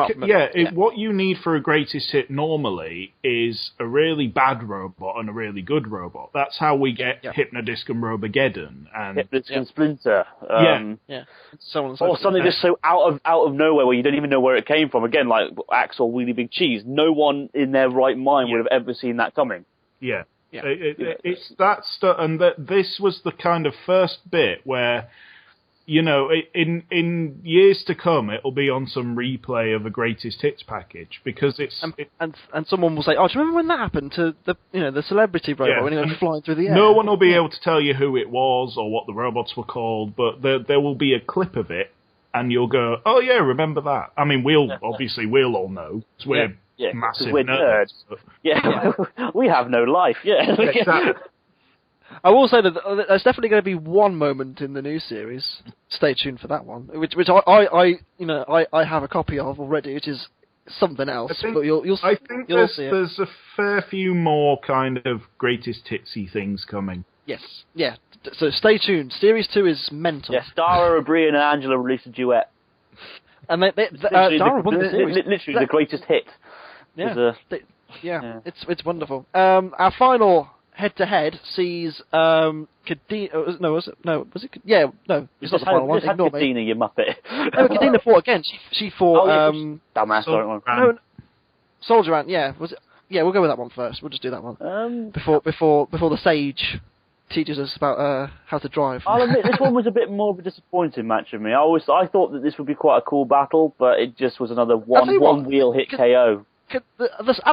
What you need for a greatest hit normally is a really bad robot and a really good robot. That's how we get Hypnodisc and Robogeddon and Hypnodisc and Splinter. So on and so or something just so out of nowhere where you don't even know where it came from. Again, like Axe or Wheelie Big Cheese. No one in their right mind would have ever seen that coming. Yeah. It's that stuff, and this was the kind of first bit where, in years to come, it'll be on some replay of a greatest hits package because and someone will say, "Oh, do you remember when that happened to the celebrity robot when he went flying through the air?" No one will be able to tell you who it was or what the robots were called, but there will be a clip of it, and you'll go, "Oh yeah, remember that." I mean, we'll all know. We're massive nerds. Yeah, we have no life. Yeah, exactly. I will say that there's definitely going to be one moment in the new series. Stay tuned for that one, which I have a copy of already, which is something else. But I think there's a fair few more kind of greatest hitsy things coming. Yes, yeah. So stay tuned. Series 2 is mental. Yeah, Dara, Brian, and Angela released a duet. And Dara won the series. Literally the greatest hit. Yeah, it's wonderful. Our final head-to-head sees Kadena. No, was it? No, was it? Yeah, no, it's not the final one. Ignore me. Kadena, you muppet. No, Kadena fought again. She fought. Dumbass. No, Soldier Ant. Yeah, was it? Yeah, we'll go with that one first. We'll just do that one before the sage teaches us about how to drive. I'll admit this one was a bit more of a disappointing match for me. I thought that this would be quite a cool battle, but it just was another one wheel hit KO. At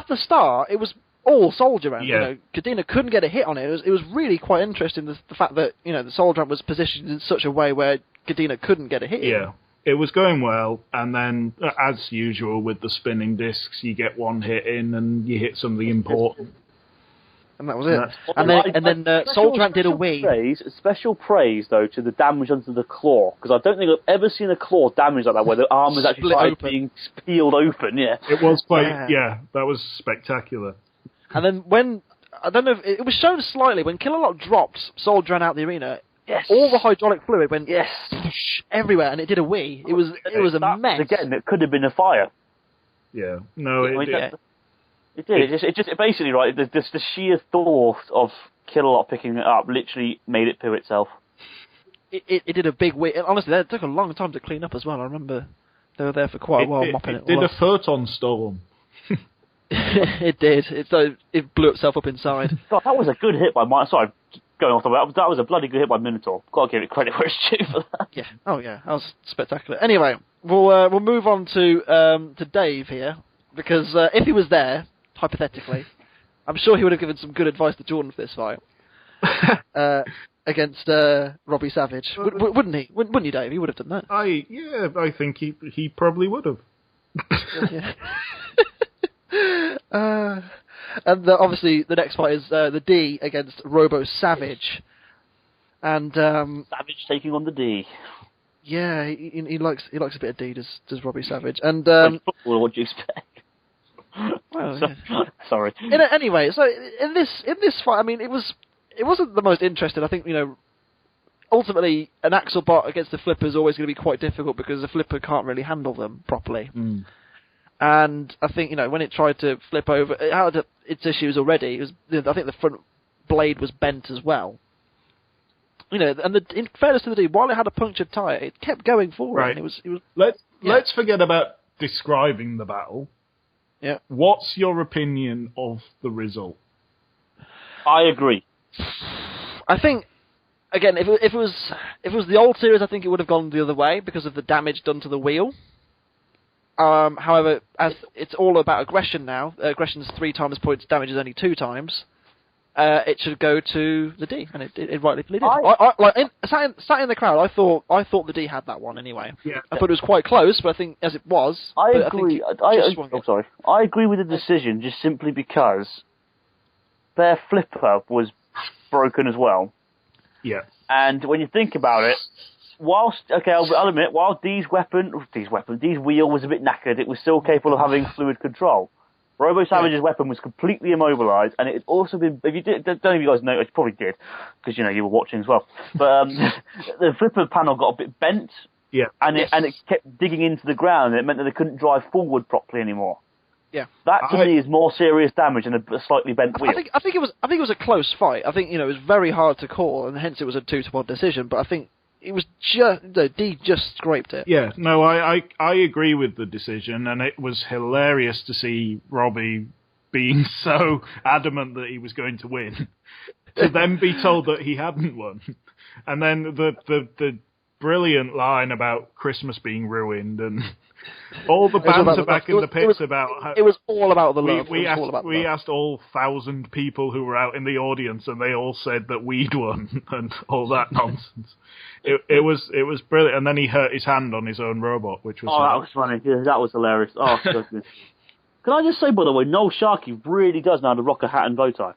the start, it was all Soldier Ant. Yeah. Kadena couldn't get a hit on it. It was really quite interesting, the fact that the Soldier Ant was positioned in such a way where Kadena couldn't get a hit. Yeah, it was going well, and then as usual with the spinning discs, you get one hit in and you hit something important. And that was it. And then Soldier Ant did a wee. Special praise, though, to the damage onto the claw, because I don't think I've ever seen a claw damaged like that, where the arm is actually being peeled open. Yeah, it was quite. Yeah, that was spectacular. And then when I don't know, if it was shown slightly when Killalot dropped Soldier Ant out the arena. Yes. All the hydraulic fluid went everywhere, and it did a wee. It was a mess. Again, it could have been a fire. Yeah. No, it did. It did. It basically, right, the sheer thought of Killalot picking it up literally made it poo itself. It did a big wee. Honestly, it took a long time to clean up as well. I remember they were there for quite a while mopping it all did up. A photon storm. It did. It blew itself up inside. God, that was a good hit by Minotaur. Sorry, going off the way. That was a bloody good hit by Minotaur. Got to give it credit where it's due for that. Yeah. Oh yeah, that was spectacular. Anyway, we'll move on to Dave here, because if he was there, hypothetically, I'm sure he would have given some good advice to Jordan for this fight against Robbie Savage, wouldn't he? Wouldn't you, Dave? He would have done that. I think he probably would have. Yeah. And obviously the next fight is the D against Robo Savage, and Savage taking on the D. Yeah, he likes a bit of D, does Robbie Savage, and what do you expect? Well, sorry. Anyway, so in this fight, I mean, it wasn't the most interesting. I think ultimately an Axel bot against the flipper is always going to be quite difficult because the flipper can't really handle them properly. Mm. And I think when it tried to flip over, it had its issues already. I think the front blade was bent as well. And in fairness to the D, while it had a punctured tyre, it kept going forward. Right. And Let's forget about describing the battle. Yeah. What's your opinion of the result? I agree. I think, again, if it was the old series, I think it would have gone the other way because of the damage done to the wheel. However, as it's all about aggression now, aggression's 3 times points, damage is only 2 times. It should go to the D, and it rightly did. Sat in the crowd, I thought the D had that one anyway. Yeah. I thought it was quite close, but I think as it was, I agree. I agree with the decision just simply because their flipper was broken as well. Yeah. And when you think about it, I'll admit, while D's wheel was a bit knackered, it was still capable of having fluid control. Robo Savage's weapon was completely immobilized, and it had also been. If you don't know if you guys know, you probably did, because you were watching as well. But the flipper panel got a bit bent, and it kept digging into the ground, and it meant that they couldn't drive forward properly anymore. Yeah, that to me is more serious damage than a slightly bent wheel. I think it was a close fight. I think it was very hard to call, and hence it was a 2-1 decision. But I think it was D just scraped it. Yeah, no, I agree with the decision, and it was hilarious to see Robbie being so adamant that he was going to win, to then be told that he hadn't won, and then the brilliant line about Christmas being ruined and all the banter back in the pits about how it was all about the love. We asked all 1,000 people who were out in the audience, and they all said that we'd won and all that nonsense. It was brilliant, and then he hurt his hand on his own robot, which was that was funny. Yeah, that was hilarious. Oh, goodness. Can I just say, by the way, Noel Sharkey really does know how to rock a hat and bow tie.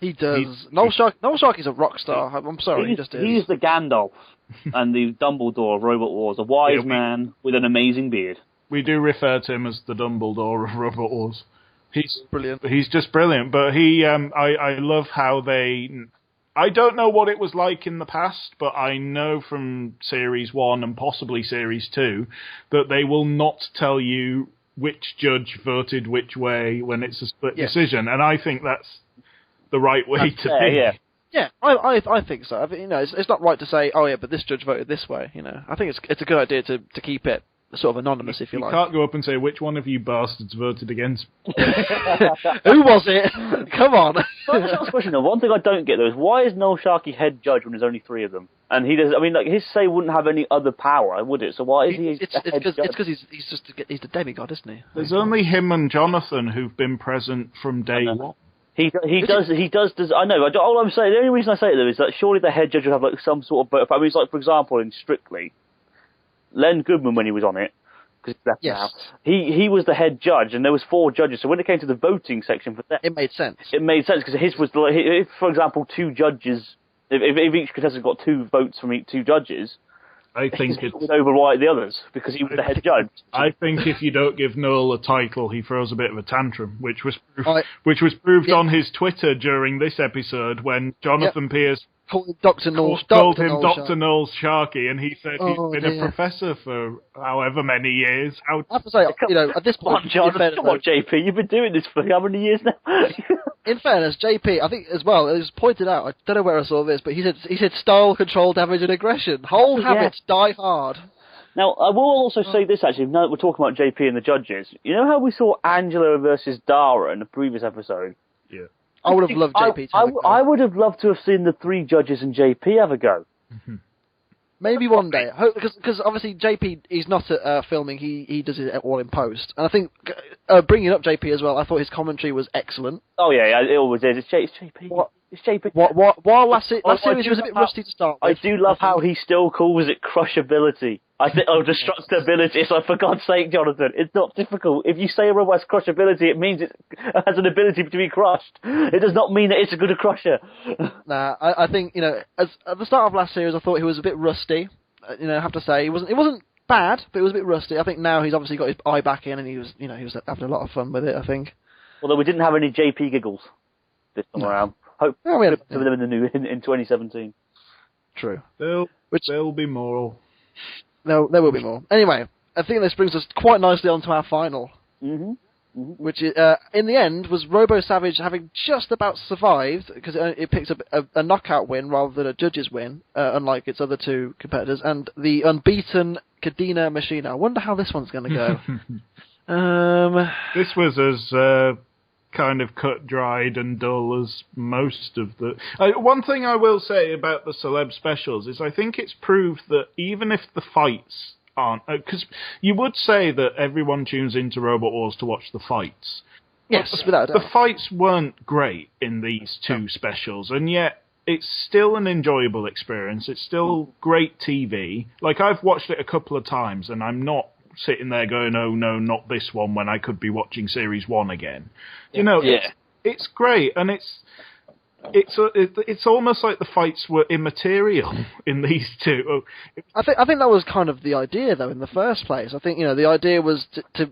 He does. Noel Sharkey's a rock star. I'm sorry, he just is. He's the Gandalf and the Dumbledore of Robot Wars, a wise man with an amazing beard. We do refer to him as the Dumbledore of Robot Wars. He's brilliant. He's just brilliant. But I love how they. I don't know what it was like in the past, but I know from Series 1 and possibly Series 2 that they will not tell you which judge voted which way when it's a split decision, and I think that's the right way to be. Yeah. Yeah, I think so. I think, it's not right to say, oh yeah, but this judge voted this way. I think it's a good idea to keep it sort of anonymous, if you like. You can't go up and say, which one of you bastards voted against me? Who was it? Come on. Last question, though. One thing I don't get, though, is why is Noel Sharkey head judge when there's only 3 of them? And he does. I mean, his say wouldn't have any other power, would it? So why is he? It's because he's the demigod, isn't he? There's only him and Jonathan who've been present from day one. He does. I know. All I'm saying, the only reason I say it though is that surely the head judge would have like some sort of. I mean, it's like, for example, in Strictly, Len Goodman, when he was on it, because he's left now, he was the head judge, and there was 4 judges. So when it came to the voting section for that, it made sense. It made sense because his was, if, for example, 2 judges. If each contestant got 2 votes from each 2 judges, I think it would override the others because he was the head judge. I think if you don't give Noel a title, he throws a bit of a tantrum, which was proved on his Twitter during this episode when Jonathan Pierce called him Dr. Noel Sharkey, and he said he's been a professor for however many years. I have to say, at this point, come on, JP, you've been doing this for how many years now? In fairness, JP, I think as well, it was pointed out, I don't know where I saw this, but he said style, control, damage, and aggression. Whole habits die hard. Now, I will also say this, actually, now that we're talking about JP and the judges. You know how we saw Angela versus Dara in the previous episode? Yeah. I would have loved JP to have a go. I would have loved to have seen the 3 judges and JP have a go. Maybe one day, because obviously JP, he's not at filming, he does it all in post. And I think, bringing up JP as well, I thought his commentary was excellent. Oh yeah, it always is. It's JP. It's JP. While last series he was a bit rusty to start with. I do love how he still calls it crushability. I think, destructibility. It's like, for God's sake, Jonathan, it's not difficult. If you say a robot has crushability, it means it has an ability to be crushed. It does not mean that it's a good crusher. Nah, I think, at the start of last series, I thought he was a bit rusty. I have to say, it wasn't bad, but it was a bit rusty. I think now he's obviously got his eye back in, and he was having a lot of fun with it, I think. Although we didn't have any JP giggles this time around. Hope we had some of them in 2017. True. There'll be more. There will be more. Anyway, I think this brings us quite nicely onto our final. Which is, in the end was Robo Savage having just about survived because it picks up a knockout win rather than a judge's win, unlike its other 2 competitors, and the unbeaten Cadena Machina. I wonder how this one's going to go. This was as kind of cut, dried, and dull as most of the. One thing I will say about the celeb specials is I think it's proved that even if the fights aren't, because you would say that everyone tunes into Robot Wars to watch the fights. Yes, without a doubt. The fights weren't great in these 2 specials, and yet it's still an enjoyable experience. It's still great TV. Like, I've watched it a couple of times, and I'm not sitting there going, oh no, not this one, when I could be watching Series 1 again. It's great, and it's almost like the fights were immaterial in these 2. I think that was kind of the idea, though, in the first place. I think, the idea was to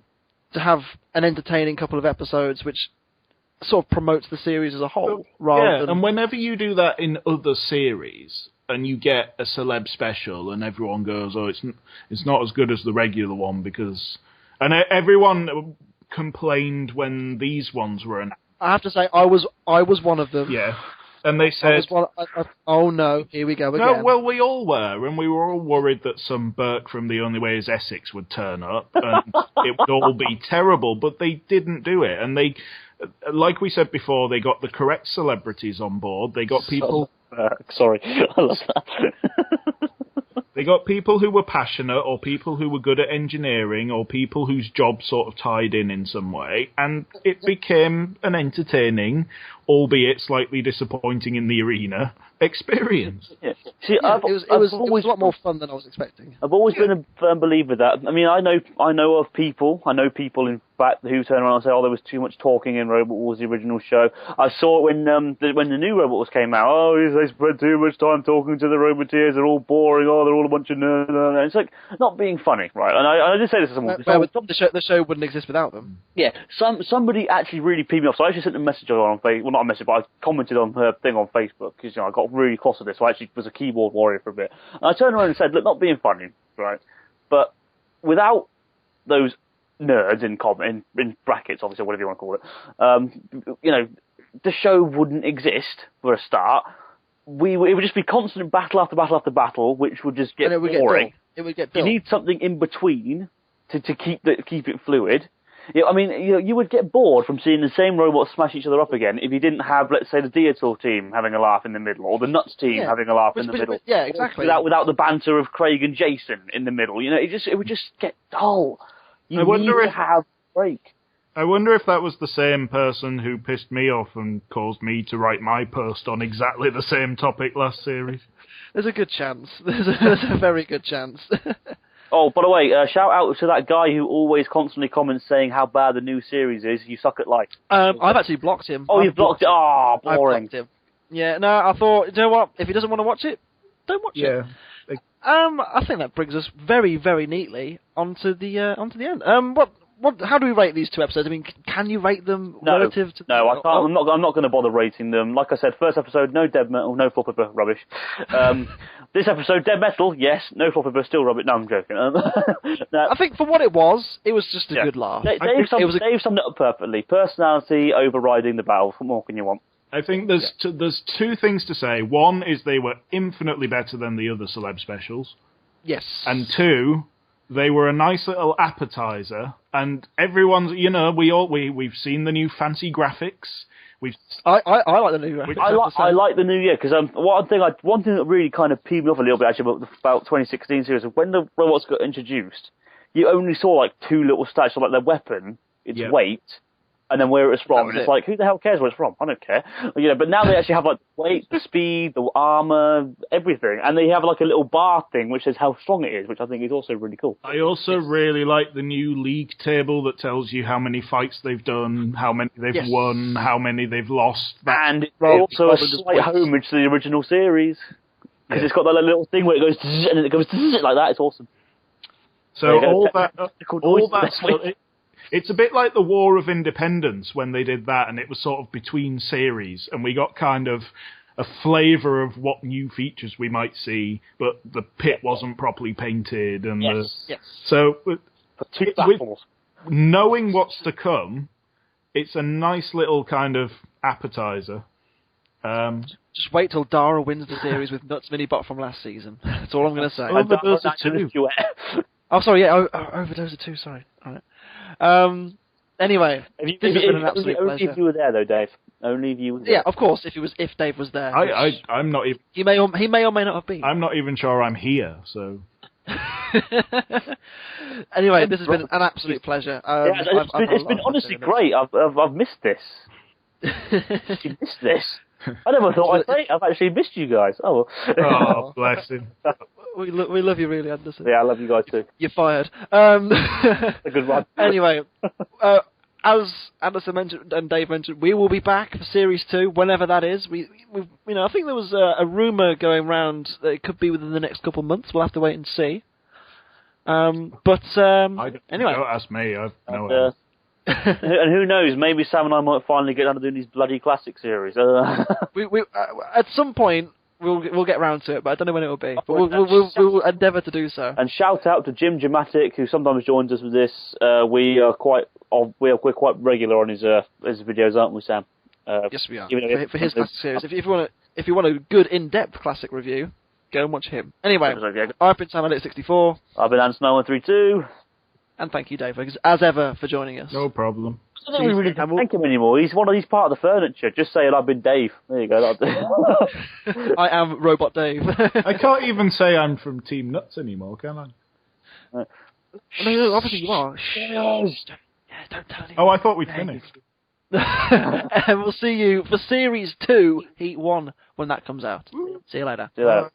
have an entertaining couple of episodes which sort of promotes the series as a whole. And whenever you do that in other series, and you get a celeb special, and everyone goes, oh, it's not as good as the regular one, because... And everyone complained when these ones were announced. I have to say, I was one of them. Yeah. And they said... oh no, here we go again. No, well, we all were, and we were all worried that some Burke from The Only Way is Essex would turn up, and it would all be terrible, but they didn't do it. And they, like we said before, they got the correct celebrities on board. They got people... Sorry, I love that. They got people who were passionate, or people who were good at engineering, or people whose job sort of tied in some way, and it became an entertaining, albeit slightly disappointing in the arena, experience. Yeah. See, it was a lot more fun than I was expecting. I've always been a firm believer that. I mean, I know people in fact who turn around and say, "Oh, there was too much talking in Robot Wars, the original show." I saw it when the new Robot Wars came out. Oh, they spent too much time talking to the Roboteers. They're all boring. Oh, they're all a bunch of nerds. And it's like not being funny, right? And I did say this to someone. The show wouldn't exist without them. Yeah, somebody actually really peed me off. So I actually sent a message on Facebook. Well, not a message, but I commented on her thing on Facebook because I got really cross with this. So I actually was a keyboard warrior for a bit. And I turned around and said, "Look, not being funny, right? But without those nerds in brackets, obviously, whatever you want to call it, the show wouldn't exist for a start. It would just be constant battle after battle after battle, which would just get boring. It would get dull. You need something in between to keep it fluid." You would get bored from seeing the same robots smash each other up again if you didn't have, let's say, the Diator team having a laugh in the middle, or the Nuts team having a laugh in the middle. Yeah, exactly. Without the banter of Craig and Jason in the middle. It would just get dull. You need to have a break. I wonder if that was the same person who pissed me off and caused me to write my post on exactly the same topic last series. There's a good chance. There's a very good chance. Oh, by the way, shout out to that guy who always constantly comments saying how bad the new series is. You suck at life. I've actually blocked him. Oh, you've blocked it? Oh, boring. I've blocked him. Yeah, no, I thought, you know what? If he doesn't want to watch it, don't watch it. I think that brings us very, very neatly onto the end. How do we rate these two episodes? I mean, can you rate them relative to? No, I can't. I'm not going to bother rating them. Like I said, first episode, no dead metal, no flopper, rubbish. This episode, dead metal, yes, no flopper, still rubbish. No, I'm joking. No. I think for what it was just a good laugh. Dave summed it up perfectly. Personality overriding the battle. What more can you want? I think there's two things to say. One is they were infinitely better than the other celeb specials. Yes. And two, they were a nice little appetizer. And everyone's, we've seen the new fancy graphics. I like the new graphics. I like the new year because one thing that really kind of peeved me off a little bit actually about 2016 series is when the robots got introduced, you only saw like two little stats of like their weapon, its weight, and then where it was from. And it's like, who the hell cares where it's from? I don't care. But now they actually have like weight, the speed, the armor, everything, and they have like a little bar thing which says how strong it is, which I think is also really cool. I also really like the new league table that tells you how many fights they've done, how many they've won, how many they've lost. And it's also a slight homage to the original series because it's got that little thing where it goes and it goes like that. It's awesome. So all that. It's a bit like the War of Independence when they did that, and it was sort of between series, and we got kind of a flavour of what new features we might see, but the pit wasn't properly painted, and so with knowing what's to come, it's a nice little kind of appetizer. Just wait till Dara wins the series with Nuts Minibot from last season. That's all I'm going to say. Overdose of 2. Oh, sorry, Overdose of 2, sorry. All right. Anyway, this has been an absolute pleasure. Only if you were there, though, Dave. Only if you were there. Yeah, of course. If Dave was there, I'm not even. He may or may not have been. I'm not even sure I'm here. So. Anyway, this has been an absolute pleasure. It's been honestly great. I've missed this. You missed this. I never thought I'd say I've actually missed you guys. Oh, bless him. We love you really, Anderson. Yeah, I love you guys too. You're fired. A good one. Anyway, as Anderson mentioned and Dave mentioned, we will be back for Series 2, whenever that is. I think there was a rumour going around that it could be within the next couple of months. We'll have to wait and see. Anyway. Don't ask me. I've no idea. And who knows? Maybe Sam and I might finally get down to doing these bloody classic series. We at some point we'll get round to it, but I don't know when it will be. But we'll endeavour to do so. And shout out to Jim Dramatic, who sometimes joins us with this. We're quite regular on his videos, aren't we, Sam? Yes, we are. For his classic series. If you want a good in-depth classic review, go and watch him. Anyway, I've been Sam Anderson9132. I've been Anderson9132. And thank you, Dave, as ever, for joining us. No problem. I don't think we really thank him anymore. He's part of the furniture. Just saying I've been Dave. There you go. I am RobotDave. I can't even say I'm from Team Nuts anymore, can I? No, obviously you are. Shh. Yeah, don't tell anyone. Oh, I thought we'd finished. And we'll see you for Series 2, Heat 1, when that comes out. See you later. See you later.